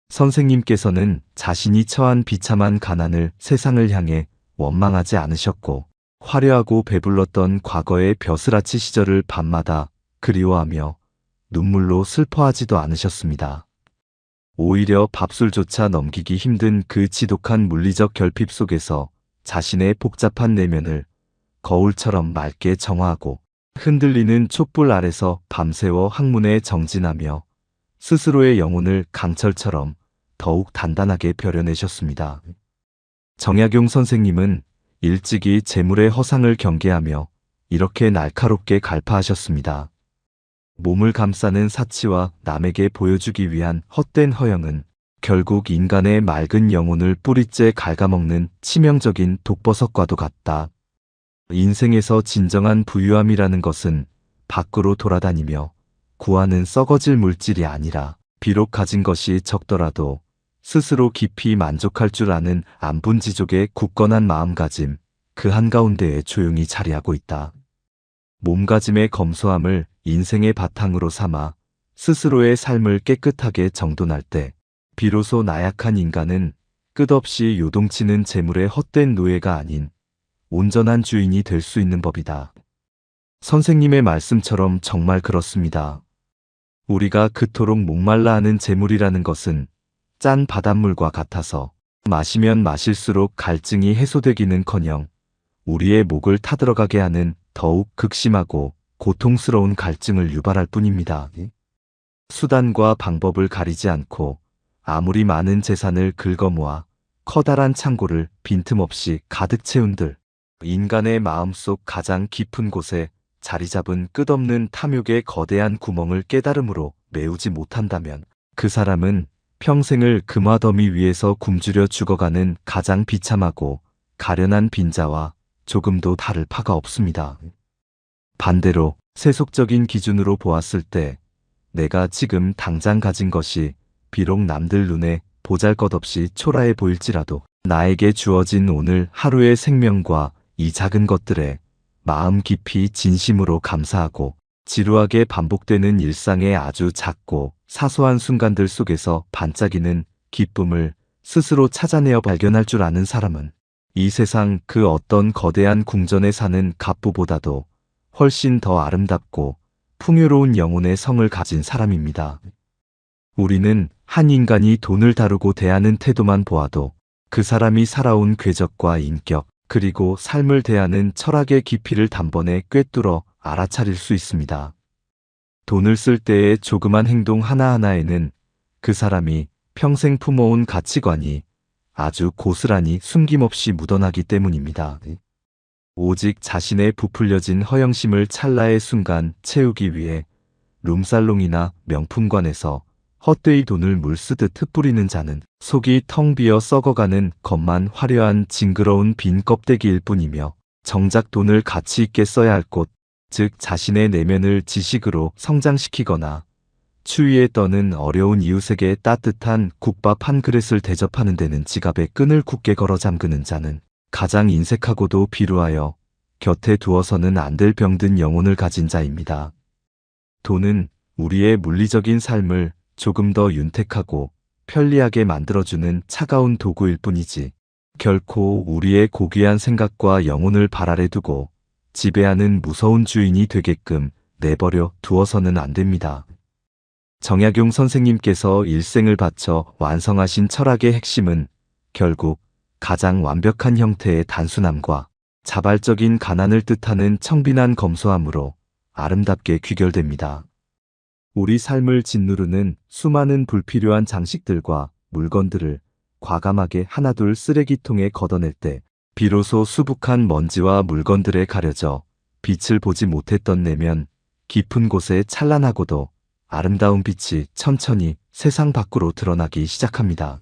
선생님께서는 자신이 처한 비참한 가난을 세상을 향해 원망하지 않으셨고 화려하고 배불렀던 과거의 벼슬아치 시절을 밤마다 그리워하며 눈물로 슬퍼하지도 않으셨습니다. 오히려 밥술조차 넘기기 힘든 그 지독한 물리적 결핍 속에서 자신의 복잡한 내면을 거울처럼 맑게 정화하고 흔들리는 촛불 아래서 밤새워 학문에 정진하며 스스로의 영혼을 강철처럼 더욱 단단하게 벼려내셨습니다. 정약용 선생님은 일찍이 재물의 허상을 경계하며 이렇게 날카롭게 갈파하셨습니다. 몸을 감싸는 사치와 남에게 보여주기 위한 헛된 허영은 결국 인간의 맑은 영혼을 뿌리째 갉아먹는 치명적인 독버섯과도 같다. 인생에서 진정한 부유함이라는 것은 밖으로 돌아다니며 구하는 썩어질 물질이 아니라 비록 가진 것이 적더라도 스스로 깊이 만족할 줄 아는 안분지족의 굳건한 마음가짐, 그 한가운데에 조용히 자리하고 있다. 몸가짐의 검소함을 인생의 바탕으로 삼아 스스로의 삶을 깨끗하게 정돈할 때 비로소 나약한 인간은 끝없이 요동치는 재물의 헛된 노예가 아닌 온전한 주인이 될 수 있는 법이다. 선생님의 말씀처럼 정말 그렇습니다. 우리가 그토록 목말라 하는 재물이라는 것은 짠 바닷물과 같아서 마시면 마실수록 갈증이 해소되기는커녕 우리의 목을 타들어가게 하는 더욱 극심하고 고통스러운 갈증을 유발할 뿐입니다. 수단과 방법을 가리지 않고 아무리 많은 재산을 긁어모아 커다란 창고를 빈틈없이 가득 채운들 인간의 마음속 가장 깊은 곳에 자리 잡은 끝없는 탐욕의 거대한 구멍을 깨달음으로 메우지 못한다면 그 사람은 평생을 금화더미 위에서 굶주려 죽어가는 가장 비참하고 가련한 빈자와 조금도 다를 바가 없습니다. 반대로 세속적인 기준으로 보았을 때 내가 지금 당장 가진 것이 비록 남들 눈에 보잘것없이 초라해 보일지라도 나에게 주어진 오늘 하루의 생명과 이 작은 것들에 마음 깊이 진심으로 감사하고 지루하게 반복되는 일상의 아주 작고 사소한 순간들 속에서 반짝이는 기쁨을 스스로 찾아내어 발견할 줄 아는 사람은 이 세상 그 어떤 거대한 궁전에 사는 갑부보다도 훨씬 더 아름답고 풍요로운 영혼의 성을 가진 사람입니다. 우리는 한 인간이 돈을 다루고 대하는 태도만 보아도 그 사람이 살아온 궤적과 인격, 그리고 삶을 대하는 철학의 깊이를 단번에 꿰뚫어 알아차릴 수 있습니다. 돈을 쓸 때의 조그만 행동 하나하나에는 그 사람이 평생 품어온 가치관이 아주 고스란히 숨김없이 묻어나기 때문입니다. 오직 자신의 부풀려진 허영심을 찰나의 순간 채우기 위해 룸살롱이나 명품관에서 헛되이 돈을 물쓰듯 흩뿌리는 자는 속이 텅 비어 썩어가는 것만 화려한 징그러운 빈 껍데기일 뿐이며 정작 돈을 가치 있게 써야 할 곳, 즉 자신의 내면을 지식으로 성장시키거나 추위에 떠는 어려운 이웃에게 따뜻한 국밥 한 그릇을 대접하는 데는 지갑에 끈을 굳게 걸어 잠그는 자는 가장 인색하고도 비루하여 곁에 두어서는 안 될 병든 영혼을 가진 자입니다. 돈은 우리의 물리적인 삶을 조금 더 윤택하고 편리하게 만들어주는 차가운 도구일 뿐이지 결코 우리의 고귀한 생각과 영혼을 발 아래 두고 지배하는 무서운 주인이 되게끔 내버려 두어서는 안 됩니다. 정약용 선생님께서 일생을 바쳐 완성하신 철학의 핵심은 결국 가장 완벽한 형태의 단순함과 자발적인 가난을 뜻하는 청빈한 검소함으로 아름답게 귀결됩니다. 우리 삶을 짓누르는 수많은 불필요한 장식들과 물건들을 과감하게 하나둘 쓰레기통에 걷어낼 때 비로소 수북한 먼지와 물건들에 가려져 빛을 보지 못했던 내면 깊은 곳에 찬란하고도 아름다운 빛이 천천히 세상 밖으로 드러나기 시작합니다.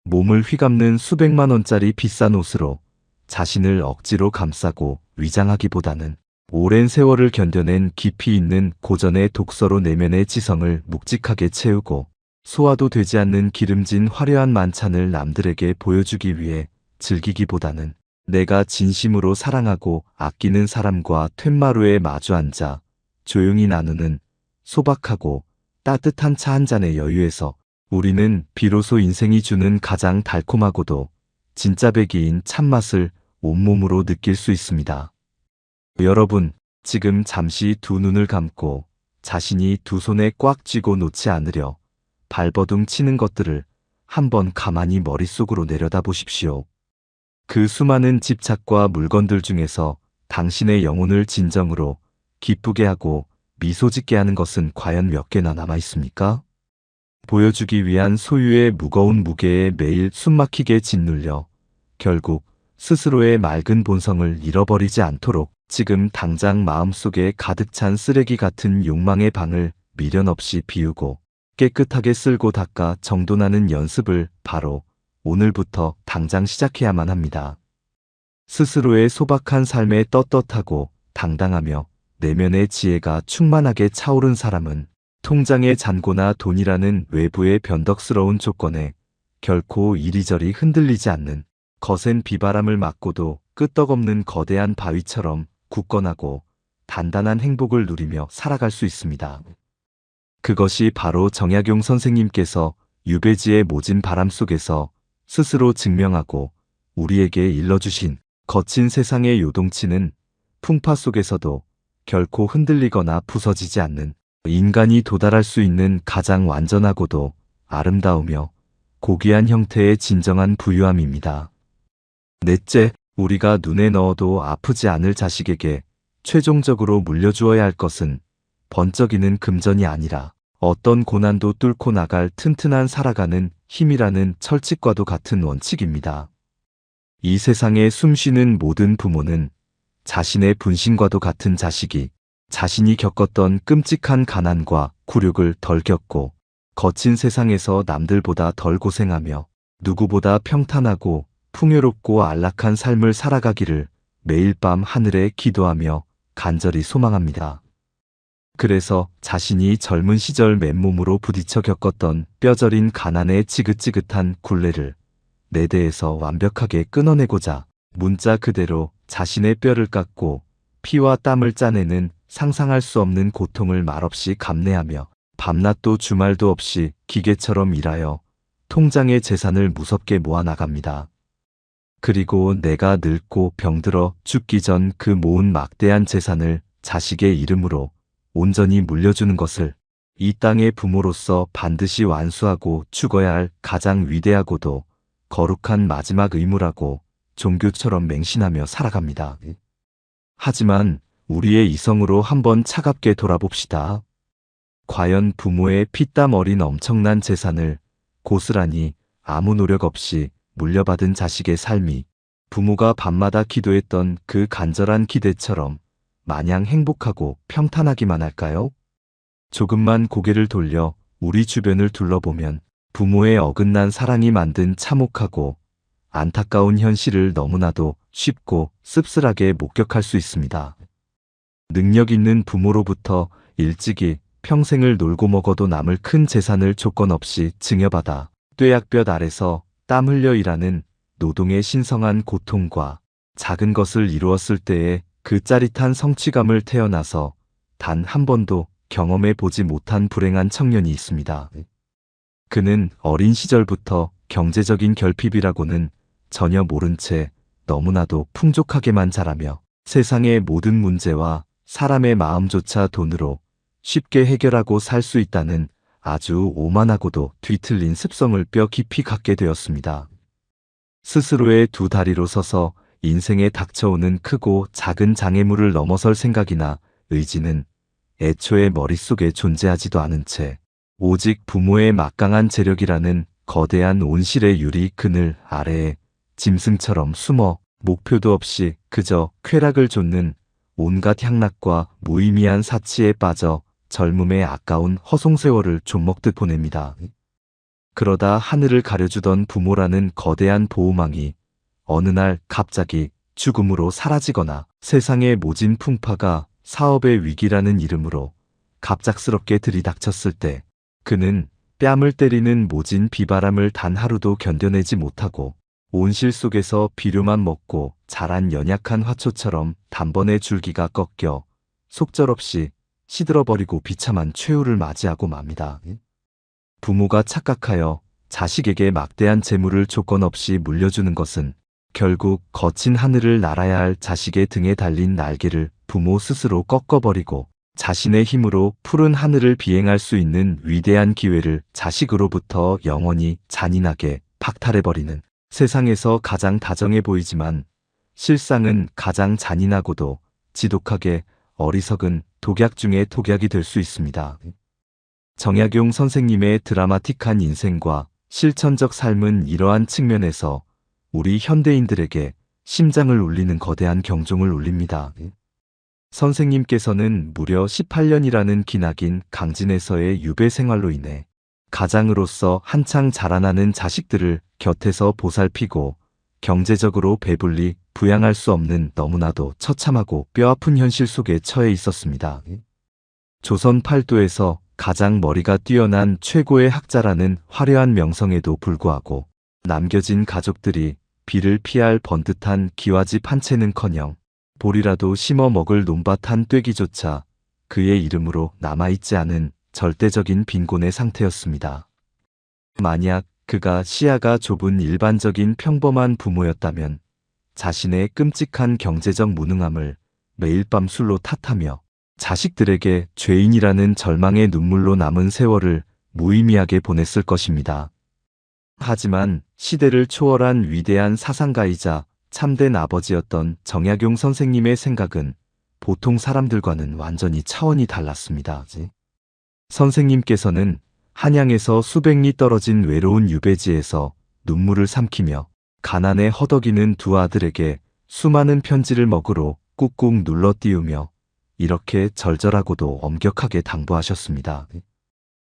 몸을 휘감는 수백만 원짜리 비싼 옷으로 자신을 억지로 감싸고 위장하기보다는 오랜 세월을 견뎌낸 깊이 있는 고전의 독서로 내면의 지성을 묵직하게 채우고 소화도 되지 않는 기름진 화려한 만찬을 남들에게 보여주기 위해 즐기기보다는 내가 진심으로 사랑하고 아끼는 사람과 툇마루에 마주 앉아 조용히 나누는 소박하고 따뜻한 차 한 잔의 여유에서 우리는 비로소 인생이 주는 가장 달콤하고도 진짜 배기인 참맛을 온몸으로 느낄 수 있습니다. 여러분, 지금 잠시 두 눈을 감고 자신이 두 손에 꽉 쥐고 놓지 않으려 발버둥 치는 것들을 한번 가만히 머릿속으로 내려다 보십시오. 그 수많은 집착과 물건들 중에서 당신의 영혼을 진정으로 기쁘게 하고 미소 짓게 하는 것은 과연 몇 개나 남아 있습니까? 보여주기 위한 소유의 무거운 무게에 매일 숨막히게 짓눌려 결국 스스로의 맑은 본성을 잃어버리지 않도록 지금 당장 마음속에 가득 찬 쓰레기 같은 욕망의 방을 미련 없이 비우고 깨끗하게 쓸고 닦아 정돈하는 연습을 바로 오늘부터 당장 시작해야만 합니다. 스스로의 소박한 삶에 떳떳하고 당당하며 내면의 지혜가 충만하게 차오른 사람은 통장의 잔고나 돈이라는 외부의 변덕스러운 조건에 결코 이리저리 흔들리지 않는 거센 비바람을 맞고도 끄떡없는 거대한 바위처럼 굳건하고 단단한 행복을 누리며 살아갈 수 있습니다. 그것이 바로 정약용 선생님께서 유배지의 모진 바람 속에서 스스로 증명하고 우리에게 일러주신 거친 세상의 요동치는 풍파 속에서도 결코 흔들리거나 부서지지 않는 인간이 도달할 수 있는 가장 완전하고도 아름다우며 고귀한 형태의 진정한 부유함입니다. 넷째, 우리가 눈에 넣어도 아프지 않을 자식에게 최종적으로 물려주어야 할 것은 번쩍이는 금전이 아니라 어떤 고난도 뚫고 나갈 튼튼한 살아가는 힘이라는 철칙과도 같은 원칙입니다. 이 세상에 숨쉬는 모든 부모는 자신의 분신과도 같은 자식이 자신이 겪었던 끔찍한 가난과 굴욕을 덜 겪고 거친 세상에서 남들보다 덜 고생하며 누구보다 평탄하고 풍요롭고 안락한 삶을 살아가기를 매일 밤 하늘에 기도하며 간절히 소망합니다. 그래서 자신이 젊은 시절 맨몸으로 부딪혀 겪었던 뼈저린 가난의 지긋지긋한 굴레를 내 대에서 완벽하게 끊어내고자 문자 그대로 자신의 뼈를 깎고 피와 땀을 짜내는 상상할 수 없는 고통을 말없이 감내하며 밤낮도 주말도 없이 기계처럼 일하여 통장의 재산을 무섭게 모아나갑니다. 그리고 내가 늙고 병들어 죽기 전 그 모은 막대한 재산을 자식의 이름으로 온전히 물려주는 것을 이 땅의 부모로서 반드시 완수하고 죽어야 할 가장 위대하고도 거룩한 마지막 의무라고 종교처럼 맹신하며 살아갑니다. 하지만 우리의 이성으로 한번 차갑게 돌아봅시다. 과연 부모의 피땀 어린 엄청난 재산을 고스란히 아무 노력 없이 물려받은 자식의 삶이 부모가 밤마다 기도했던 그 간절한 기대처럼 마냥 행복하고 평탄하기만 할까요? 조금만 고개를 돌려 우리 주변을 둘러보면 부모의 어긋난 사랑이 만든 참혹하고 안타까운 현실을 너무나도 쉽고 씁쓸하게 목격할 수 있습니다. 능력 있는 부모로부터 일찍이 평생을 놀고 먹어도 남을 큰 재산을 조건 없이 증여받아 뙤약볕 아래서 땀 흘려 일하는 노동의 신성한 고통과 작은 것을 이루었을 때의 그 짜릿한 성취감을 태어나서 단 한 번도 경험해 보지 못한 불행한 청년이 있습니다. 그는 어린 시절부터 경제적인 결핍이라고는 전혀 모른 채 너무나도 풍족하게만 자라며 세상의 모든 문제와 사람의 마음조차 돈으로 쉽게 해결하고 살 수 있다는 아주 오만하고도 뒤틀린 습성을 뼈 깊이 갖게 되었습니다. 스스로의 두 다리로 서서 인생에 닥쳐오는 크고 작은 장애물을 넘어설 생각이나 의지는 애초에 머릿속에 존재하지도 않은 채 오직 부모의 막강한 재력이라는 거대한 온실의 유리 그늘 아래에 짐승처럼 숨어 목표도 없이 그저 쾌락을 좇는 온갖 향락과 무의미한 사치에 빠져 젊음의 아까운 허송세월을 좀먹듯 보냅니다. 그러다 하늘을 가려주던 부모라는 거대한 보호망이 어느 날 갑자기 죽음으로 사라지거나 세상의 모진 풍파가 사업의 위기라는 이름으로 갑작스럽게 들이닥쳤을 때 그는 뺨을 때리는 모진 비바람을 단 하루도 견뎌내지 못하고 온실 속에서 비료만 먹고 자란 연약한 화초처럼 단번에 줄기가 꺾여 속절없이 시들어버리고 비참한 최후를 맞이하고 맙니다. 부모가 착각하여 자식에게 막대한 재물을 조건 없이 물려주는 것은 결국 거친 하늘을 날아야 할 자식의 등에 달린 날개를 부모 스스로 꺾어버리고 자신의 힘으로 푸른 하늘을 비행할 수 있는 위대한 기회를 자식으로부터 영원히 잔인하게 박탈해버리는 세상에서 가장 다정해 보이지만 실상은 가장 잔인하고도 지독하게 어리석은 독약 중의 독약이 될 수 있습니다. 정약용 선생님의 드라마틱한 인생과 실천적 삶은 이러한 측면에서 우리 현대인들에게 심장을 울리는 거대한 경종을 울립니다. 선생님께서는 무려 18년이라는 기나긴 강진에서의 유배 생활로 인해 가장으로서 한창 자라나는 자식들을 곁에서 보살피고 경제적으로 배불리 부양할 수 없는 너무나도 처참하고 뼈아픈 현실 속에 처해 있었습니다. 조선 팔도에서 가장 머리가 뛰어난 최고의 학자라는 화려한 명성에도 불구하고 남겨진 가족들이 비를 피할 번듯한 기와집 한 채는커녕 볼이라도 심어 먹을 논밭 한 떼기조차 그의 이름으로 남아있지 않은 절대적인 빈곤의 상태였습니다. 만약 그가 시야가 좁은 일반적인 평범한 부모였다면 자신의 끔찍한 경제적 무능함을 매일 밤 술로 탓하며 자식들에게 죄인이라는 절망의 눈물로 남은 세월을 무의미하게 보냈을 것입니다. 하지만 시대를 초월한 위대한 사상가이자 참된 아버지였던 정약용 선생님의 생각은 보통 사람들과는 완전히 차원이 달랐습니다. 선생님께서는 한양에서 수백 리 떨어진 외로운 유배지에서 눈물을 삼키며 가난에 허덕이는 두 아들에게 수많은 편지를 먹으로 꾹꾹 눌러 띄우며 이렇게 절절하고도 엄격하게 당부하셨습니다.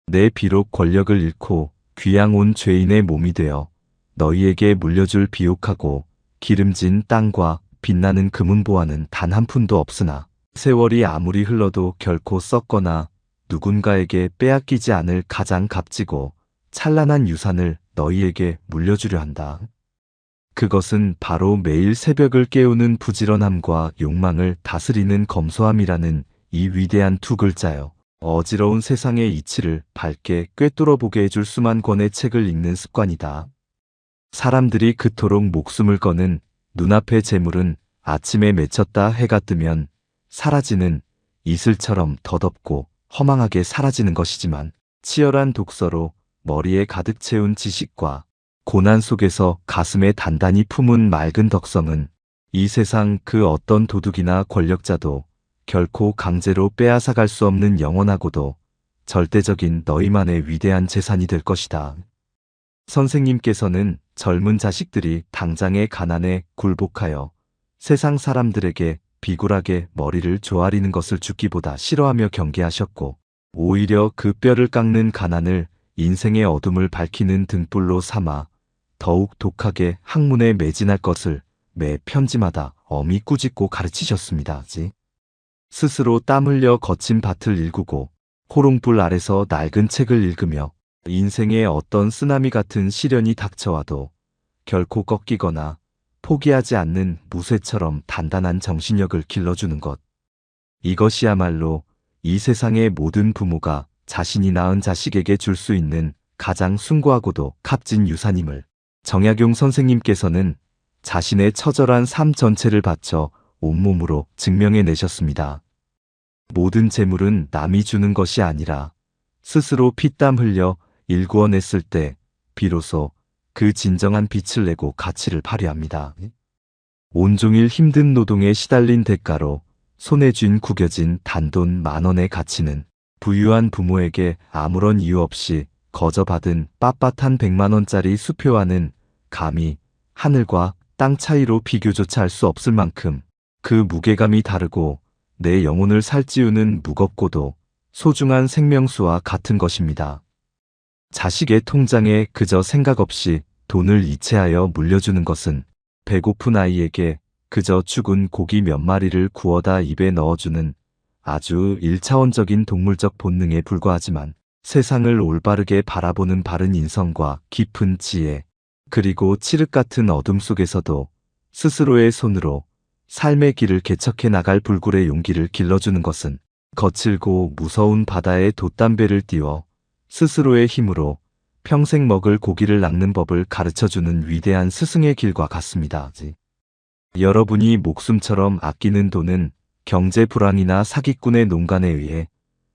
내 비록 권력을 잃고 귀양 온 죄인의 몸이 되어 너희에게 물려줄 비옥하고 기름진 땅과 빛나는 금은보화는 단 한 푼도 없으나 세월이 아무리 흘러도 결코 썩거나 누군가에게 빼앗기지 않을 가장 값지고 찬란한 유산을 너희에게 물려주려 한다. 그것은 바로 매일 새벽을 깨우는 부지런함과 욕망을 다스리는 검소함이라는 이 위대한 두 글자요. 어지러운 세상의 이치를 밝게 꿰뚫어 보게 해줄 수만 권의 책을 읽는 습관이다. 사람들이 그토록 목숨을 거는 눈앞의 재물은 아침에 맺혔다 해가 뜨면 사라지는 이슬처럼 덧없고 허망하게 사라지는 것이지만 치열한 독서로 머리에 가득 채운 지식과 고난 속에서 가슴에 단단히 품은 맑은 덕성은 이 세상 그 어떤 도둑이나 권력자도 결코 강제로 빼앗아갈 수 없는 영원하고도 절대적인 너희만의 위대한 재산이 될 것이다. 선생님께서는 젊은 자식들이 당장의 가난에 굴복하여 세상 사람들에게 비굴하게 머리를 조아리는 것을 죽기보다 싫어하며 경계하셨고, 오히려 그 뼈를 깎는 가난을 인생의 어둠을 밝히는 등불로 삼아 더욱 독하게 학문에 매진할 것을 매 편지마다 엄히 꾸짖고 가르치셨습니다. 스스로 땀 흘려 거친 밭을 일구고 호롱불 아래서 낡은 책을 읽으며 인생의 어떤 쓰나미 같은 시련이 닥쳐와도 결코 꺾이거나 포기하지 않는 무쇠처럼 단단한 정신력을 길러주는 것. 이것이야말로 이 세상의 모든 부모가 자신이 낳은 자식에게 줄 수 있는 가장 숭고하고도 값진 유산임을 정약용 선생님께서는 자신의 처절한 삶 전체를 바쳐 온몸으로 증명해내셨습니다. 모든 재물은 남이 주는 것이 아니라 스스로 피땀 흘려 일구어냈을 때 비로소 그 진정한 빛을 내고 가치를 발휘합니다. 온종일 힘든 노동에 시달린 대가로 손에 쥔 구겨진 단돈 10,000원의 가치는 부유한 부모에게 아무런 이유 없이 거저 받은 빳빳한 100만원짜리 수표와는 감히 하늘과 땅 차이로 비교조차 할 수 없을 만큼 그 무게감이 다르고 내 영혼을 살찌우는 무겁고도 소중한 생명수와 같은 것입니다. 자식의 통장에 그저 생각 없이 돈을 이체하여 물려주는 것은 배고픈 아이에게 그저 죽은 고기 몇 마리를 구워다 입에 넣어주는 아주 1차원적인 동물적 본능에 불과하지만 세상을 올바르게 바라보는 바른 인성과 깊은 지혜, 그리고 칠흑 같은 어둠 속에서도 스스로의 손으로 삶의 길을 개척해 나갈 불굴의 용기를 길러주는 것은 거칠고 무서운 바다에 돛담배를 띄워 스스로의 힘으로 평생 먹을 고기를 낚는 법을 가르쳐주는 위대한 스승의 길과 같습니다. 여러분이 목숨처럼 아끼는 돈은 경제 불황이나 사기꾼의 농간에 의해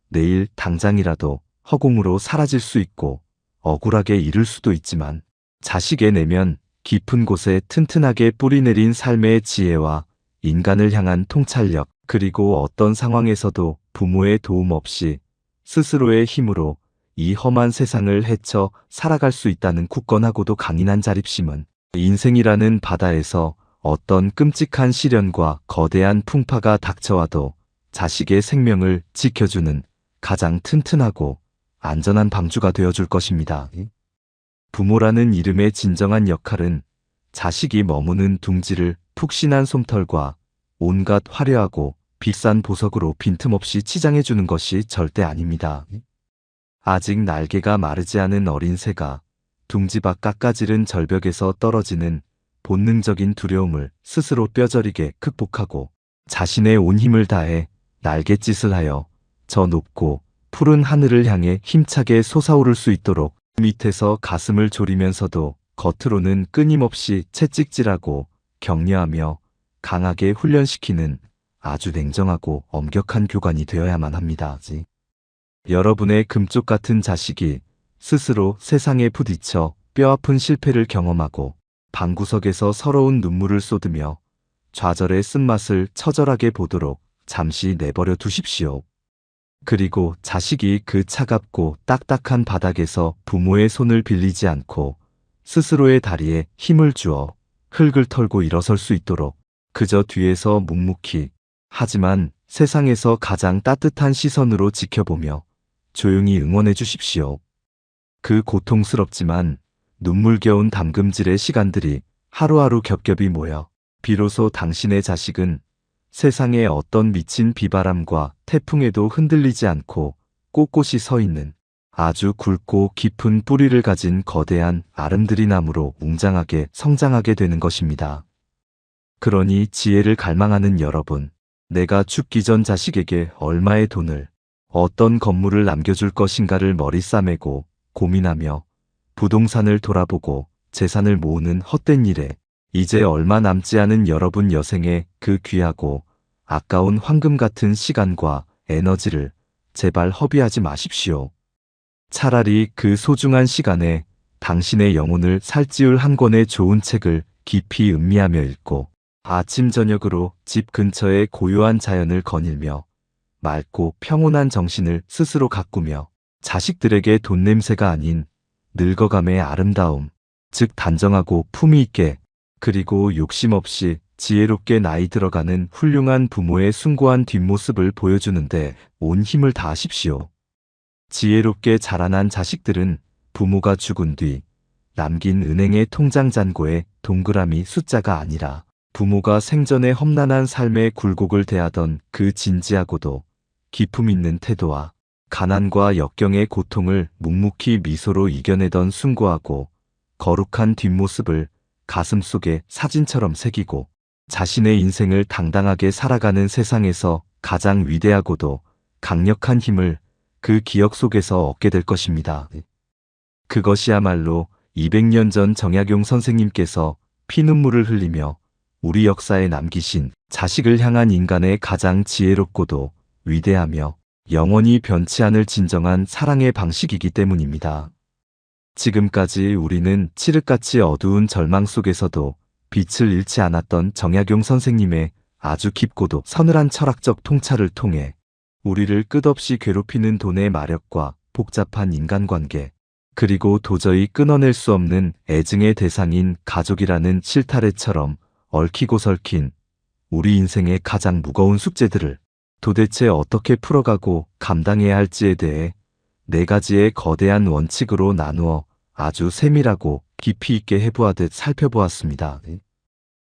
내일 당장이라도 허공으로 사라질 수 있고 억울하게 잃을 수도 있지만 자식의 내면 깊은 곳에 튼튼하게 뿌리내린 삶의 지혜와 인간을 향한 통찰력, 그리고 어떤 상황에서도 부모의 도움 없이 스스로의 힘으로 이 험한 세상을 헤쳐 살아갈 수 있다는 굳건하고도 강인한 자립심은 인생이라는 바다에서 어떤 끔찍한 시련과 거대한 풍파가 닥쳐와도 자식의 생명을 지켜주는 가장 튼튼하고 안전한 방주가 되어줄 것입니다. 부모라는 이름의 진정한 역할은 자식이 머무는 둥지를 푹신한 솜털과 온갖 화려하고 비싼 보석으로 빈틈없이 치장해주는 것이 절대 아닙니다. 아직 날개가 마르지 않은 어린 새가 둥지 밖 깎아지른 절벽에서 떨어지는 본능적인 두려움을 스스로 뼈저리게 극복하고 자신의 온 힘을 다해 날갯짓을 하여 저 높고 푸른 하늘을 향해 힘차게 솟아오를 수 있도록 밑에서 가슴을 졸이면서도 겉으로는 끊임없이 채찍질하고 격려하며 강하게 훈련시키는 아주 냉정하고 엄격한 교관이 되어야만 합니다. 여러분의 금쪽 같은 자식이 스스로 세상에 부딪혀 뼈아픈 실패를 경험하고 방구석에서 서러운 눈물을 쏟으며 좌절의 쓴맛을 처절하게 보도록 잠시 내버려 두십시오. 그리고 자식이 그 차갑고 딱딱한 바닥에서 부모의 손을 빌리지 않고 스스로의 다리에 힘을 주어 흙을 털고 일어설 수 있도록 그저 뒤에서 묵묵히, 하지만 세상에서 가장 따뜻한 시선으로 지켜보며 조용히 응원해 주십시오. 그 고통스럽지만 눈물겨운 담금질의 시간들이 하루하루 겹겹이 모여 비로소 당신의 자식은 세상의 어떤 미친 비바람과 태풍에도 흔들리지 않고 꼿꼿이 서 있는 아주 굵고 깊은 뿌리를 가진 거대한 아름드리 나무로 웅장하게 성장하게 되는 것입니다. 그러니 지혜를 갈망하는 여러분, 내가 죽기 전 자식에게 얼마의 돈을, 어떤 건물을 남겨줄 것인가를 머리 싸매고 고민하며 부동산을 돌아보고 재산을 모으는 헛된 일에 이제 얼마 남지 않은 여러분 여생의 그 귀하고 아까운 황금 같은 시간과 에너지를 제발 허비하지 마십시오. 차라리 그 소중한 시간에 당신의 영혼을 살찌울 한 권의 좋은 책을 깊이 음미하며 읽고 아침 저녁으로 집 근처의 고요한 자연을 거닐며 맑고 평온한 정신을 스스로 가꾸며 자식들에게 돈 냄새가 아닌 늙어감의 아름다움, 즉 단정하고 품위 있게 그리고 욕심 없이 지혜롭게 나이 들어가는 훌륭한 부모의 숭고한 뒷모습을 보여주는데 온 힘을 다하십시오. 지혜롭게 자라난 자식들은 부모가 죽은 뒤 남긴 은행의 통장 잔고에 동그라미 숫자가 아니라 부모가 생전에 험난한 삶의 굴곡을 대하던 그 진지하고도 기품 있는 태도와 가난과 역경의 고통을 묵묵히 미소로 이겨내던 숭고하고 거룩한 뒷모습을 가슴속에 사진처럼 새기고 자신의 인생을 당당하게 살아가는 세상에서 가장 위대하고도 강력한 힘을 그 기억 속에서 얻게 될 것입니다. 그것이야말로 200년 전 정약용 선생님께서 피눈물을 흘리며 우리 역사에 남기신 자식을 향한 인간의 가장 지혜롭고도 위대하며 영원히 변치 않을 진정한 사랑의 방식이기 때문입니다. 지금까지 우리는 칠흑같이 어두운 절망 속에서도 빛을 잃지 않았던 정약용 선생님의 아주 깊고도 서늘한 철학적 통찰을 통해 우리를 끝없이 괴롭히는 돈의 마력과 복잡한 인간관계, 그리고 도저히 끊어낼 수 없는 애증의 대상인 가족이라는 실타래처럼 얽히고 설킨 우리 인생의 가장 무거운 숙제들을 도대체 어떻게 풀어가고 감당해야 할지에 대해 4가지의 거대한 원칙으로 나누어 아주 세밀하고 깊이 있게 해보아듯 살펴보았습니다.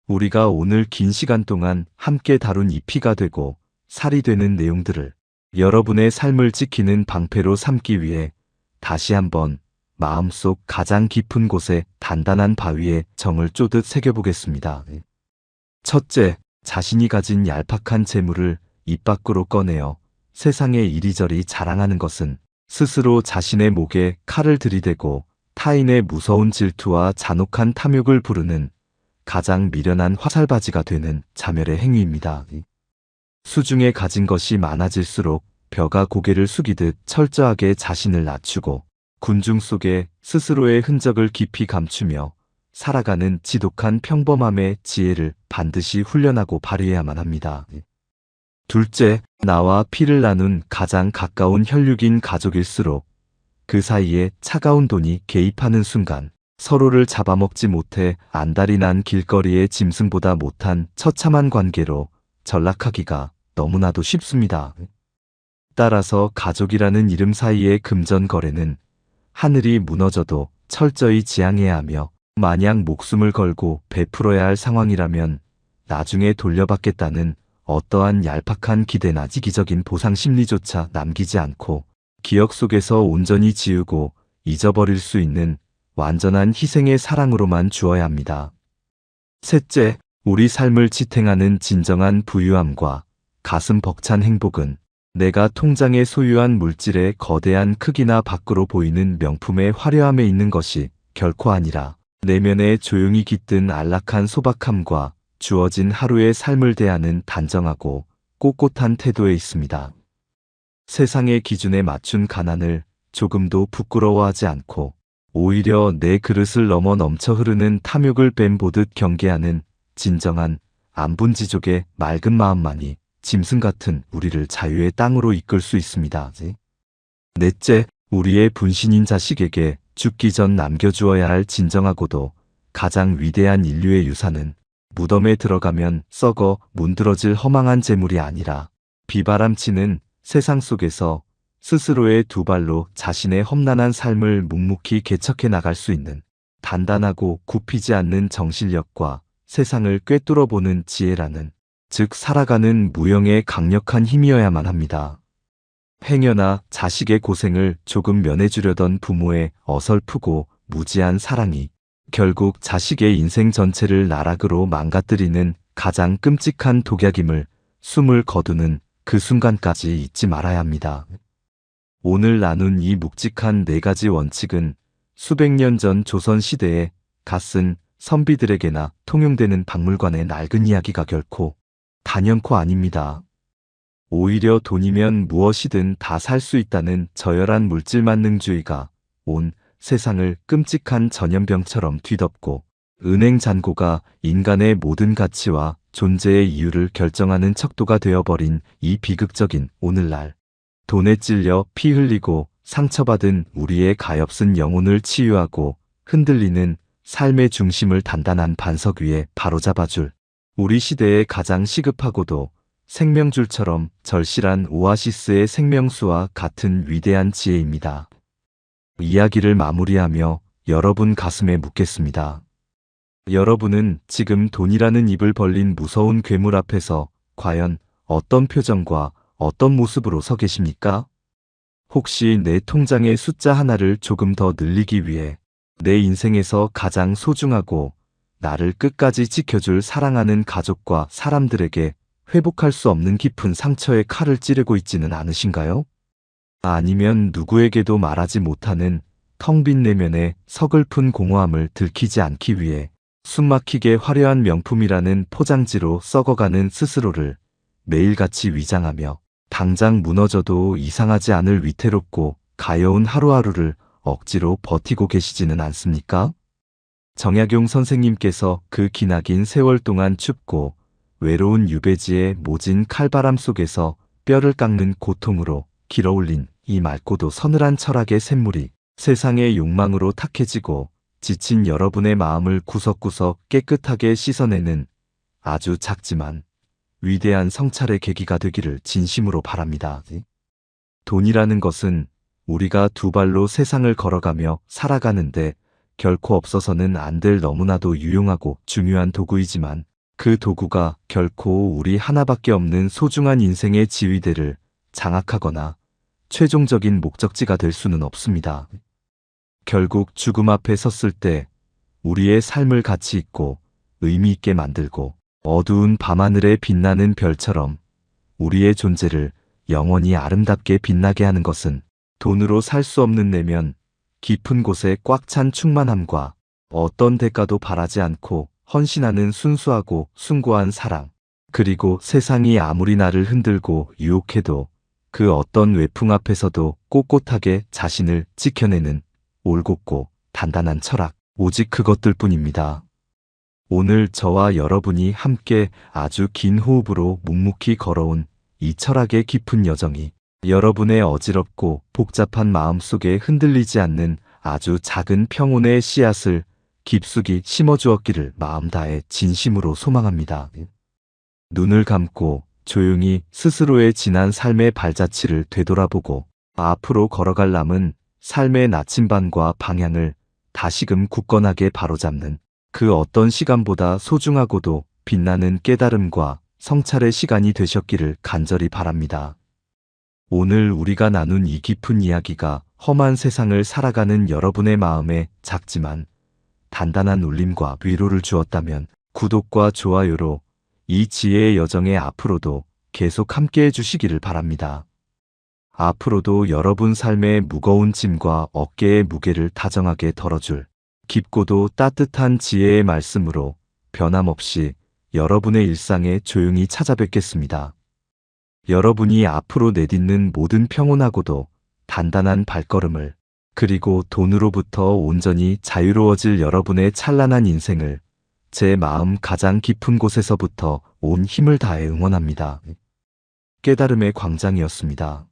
우리가 오늘 긴 시간 동안 함께 다룬 이 피가 되고 살이 되는 내용들을 여러분의 삶을 지키는 방패로 삼기 위해 다시 한번 마음속 가장 깊은 곳에 단단한 바위에 정을 쪼듯 새겨보겠습니다. 첫째, 자신이 가진 얄팍한 재물을 입 밖으로 꺼내어 세상에 이리저리 자랑하는 것은 스스로 자신의 목에 칼을 들이대고 타인의 무서운 질투와 잔혹한 탐욕을 부르는 가장 미련한 화살바지가 되는 자멸의 행위입니다. 수중에 가진 것이 많아질수록 벼가 고개를 숙이듯 철저하게 자신을 낮추고 군중 속에 스스로의 흔적을 깊이 감추며 살아가는 지독한 평범함의 지혜를 반드시 훈련하고 발휘해야만 합니다. 둘째, 나와 피를 나눈 가장 가까운 혈육인 가족일수록 그 사이에 차가운 돈이 개입하는 순간 서로를 잡아먹지 못해 안달이 난 길거리의 짐승보다 못한 처참한 관계로 전락하기가 너무나도 쉽습니다. 따라서 가족이라는 이름 사이의 금전거래는 하늘이 무너져도 철저히 지양해야 하며 만약 목숨을 걸고 베풀어야 할 상황이라면 나중에 돌려받겠다는 어떠한 얄팍한 기대나 이기적인 보상 심리조차 남기지 않고 기억 속에서 온전히 지우고 잊어버릴 수 있는 완전한 희생의 사랑으로만 주어야 합니다. 셋째, 우리 삶을 지탱하는 진정한 부유함과 가슴 벅찬 행복은 내가 통장에 소유한 물질의 거대한 크기나 밖으로 보이는 명품의 화려함에 있는 것이 결코 아니라 내면에 조용히 깃든 안락한 소박함과 주어진 하루의 삶을 대하는 단정하고 꼿꼿한 태도에 있습니다. 세상의 기준에 맞춘 가난을 조금도 부끄러워하지 않고 오히려 내 그릇을 넘어 넘쳐 흐르는 탐욕을 뱀보듯 경계하는 진정한 안분지족의 맑은 마음만이 짐승 같은 우리를 자유의 땅으로 이끌 수 있습니다. 넷째, 우리의 분신인 자식에게 죽기 전 남겨주어야 할 진정하고도 가장 위대한 인류의 유산은 무덤에 들어가면 썩어 문드러질 허망한 재물이 아니라 비바람치는 세상 속에서 스스로의 두 발로 자신의 험난한 삶을 묵묵히 개척해 나갈 수 있는 단단하고 굽히지 않는 정신력과 세상을 꿰뚫어보는 지혜라는, 즉 살아가는 무형의 강력한 힘이어야만 합니다. 행여나 자식의 고생을 조금 면해주려던 부모의 어설프고 무지한 사랑이 결국 자식의 인생 전체를 나락으로 망가뜨리는 가장 끔찍한 독약임을 숨을 거두는 그 순간까지 잊지 말아야 합니다. 오늘 나눈 이 묵직한 4가지 원칙은 수백 년 전 조선시대에 갓쓴 선비들에게나 통용되는 박물관의 낡은 이야기가 결코 단연코 아닙니다. 오히려 돈이면 무엇이든 다 살 수 있다는 저열한 물질 만능주의가 온 세상을 끔찍한 전염병처럼 뒤덮고 은행 잔고가 인간의 모든 가치와 존재의 이유를 결정하는 척도가 되어버린 이 비극적인 오늘날, 돈에 찔려 피 흘리고 상처받은 우리의 가엾은 영혼을 치유하고 흔들리는 삶의 중심을 단단한 반석 위에 바로잡아줄 우리 시대의 가장 시급하고도 생명줄처럼 절실한 오아시스의 생명수와 같은 위대한 지혜입니다. 이야기를 마무리하며 여러분 가슴에 묻겠습니다. 여러분은 지금 돈이라는 입을 벌린 무서운 괴물 앞에서 과연 어떤 표정과 어떤 모습으로 서 계십니까? 혹시 내 통장의 숫자 하나를 조금 더 늘리기 위해 내 인생에서 가장 소중하고 나를 끝까지 지켜줄 사랑하는 가족과 사람들에게 회복할 수 없는 깊은 상처의 칼을 찌르고 있지는 않으신가요? 아니면 누구에게도 말하지 못하는 텅 빈 내면의 서글픈 공허함을 들키지 않기 위해 숨막히게 화려한 명품이라는 포장지로 썩어가는 스스로를 매일같이 위장하며 당장 무너져도 이상하지 않을 위태롭고 가여운 하루하루를 억지로 버티고 계시지는 않습니까? 정약용 선생님께서 그 기나긴 세월 동안 춥고 외로운 유배지의 모진 칼바람 속에서 뼈를 깎는 고통으로 길어올린 이 맑고도 서늘한 철학의 샘물이 세상의 욕망으로 탁해지고 지친 여러분의 마음을 구석구석 깨끗하게 씻어내는 아주 작지만 위대한 성찰의 계기가 되기를 진심으로 바랍니다. 돈이라는 것은 우리가 두 발로 세상을 걸어가며 살아가는데 결코 없어서는 안 될 너무나도 유용하고 중요한 도구이지만 그 도구가 결코 우리 하나밖에 없는 소중한 인생의 지휘대를 장악하거나 최종적인 목적지가 될 수는 없습니다. 결국 죽음 앞에 섰을 때 우리의 삶을 가치 있고 의미 있게 만들고 어두운 밤하늘에 빛나는 별처럼 우리의 존재를 영원히 아름답게 빛나게 하는 것은 돈으로 살 수 없는 내면 깊은 곳에 꽉 찬 충만함과 어떤 대가도 바라지 않고 헌신하는 순수하고 숭고한 사랑, 그리고 세상이 아무리 나를 흔들고 유혹해도 그 어떤 외풍 앞에서도 꼿꼿하게 자신을 지켜내는 올곧고 단단한 철학, 오직 그것들 뿐입니다. 오늘 저와 여러분이 함께 아주 긴 호흡으로 묵묵히 걸어온 이 철학의 깊은 여정이 여러분의 어지럽고 복잡한 마음속에 흔들리지 않는 아주 작은 평온의 씨앗을 깊숙이 심어주었기를 마음 다해 진심으로 소망합니다. 눈을 감고 조용히 스스로의 지난 삶의 발자취를 되돌아보고 앞으로 걸어갈 남은 삶의 나침반과 방향을 다시금 굳건하게 바로잡는 그 어떤 시간보다 소중하고도 빛나는 깨달음과 성찰의 시간이 되셨기를 간절히 바랍니다. 오늘 우리가 나눈 이 깊은 이야기가 험한 세상을 살아가는 여러분의 마음에 작지만 단단한 울림과 위로를 주었다면 구독과 좋아요로 이 지혜의 여정에 앞으로도 계속 함께해 주시기를 바랍니다. 앞으로도 여러분 삶의 무거운 짐과 어깨의 무게를 다정하게 덜어줄 깊고도 따뜻한 지혜의 말씀으로 변함없이 여러분의 일상에 조용히 찾아뵙겠습니다. 여러분이 앞으로 내딛는 모든 평온하고도 단단한 발걸음을, 그리고 돈으로부터 온전히 자유로워질 여러분의 찬란한 인생을 제 마음 가장 깊은 곳에서부터 온 힘을 다해 응원합니다. 깨달음의 광장이었습니다.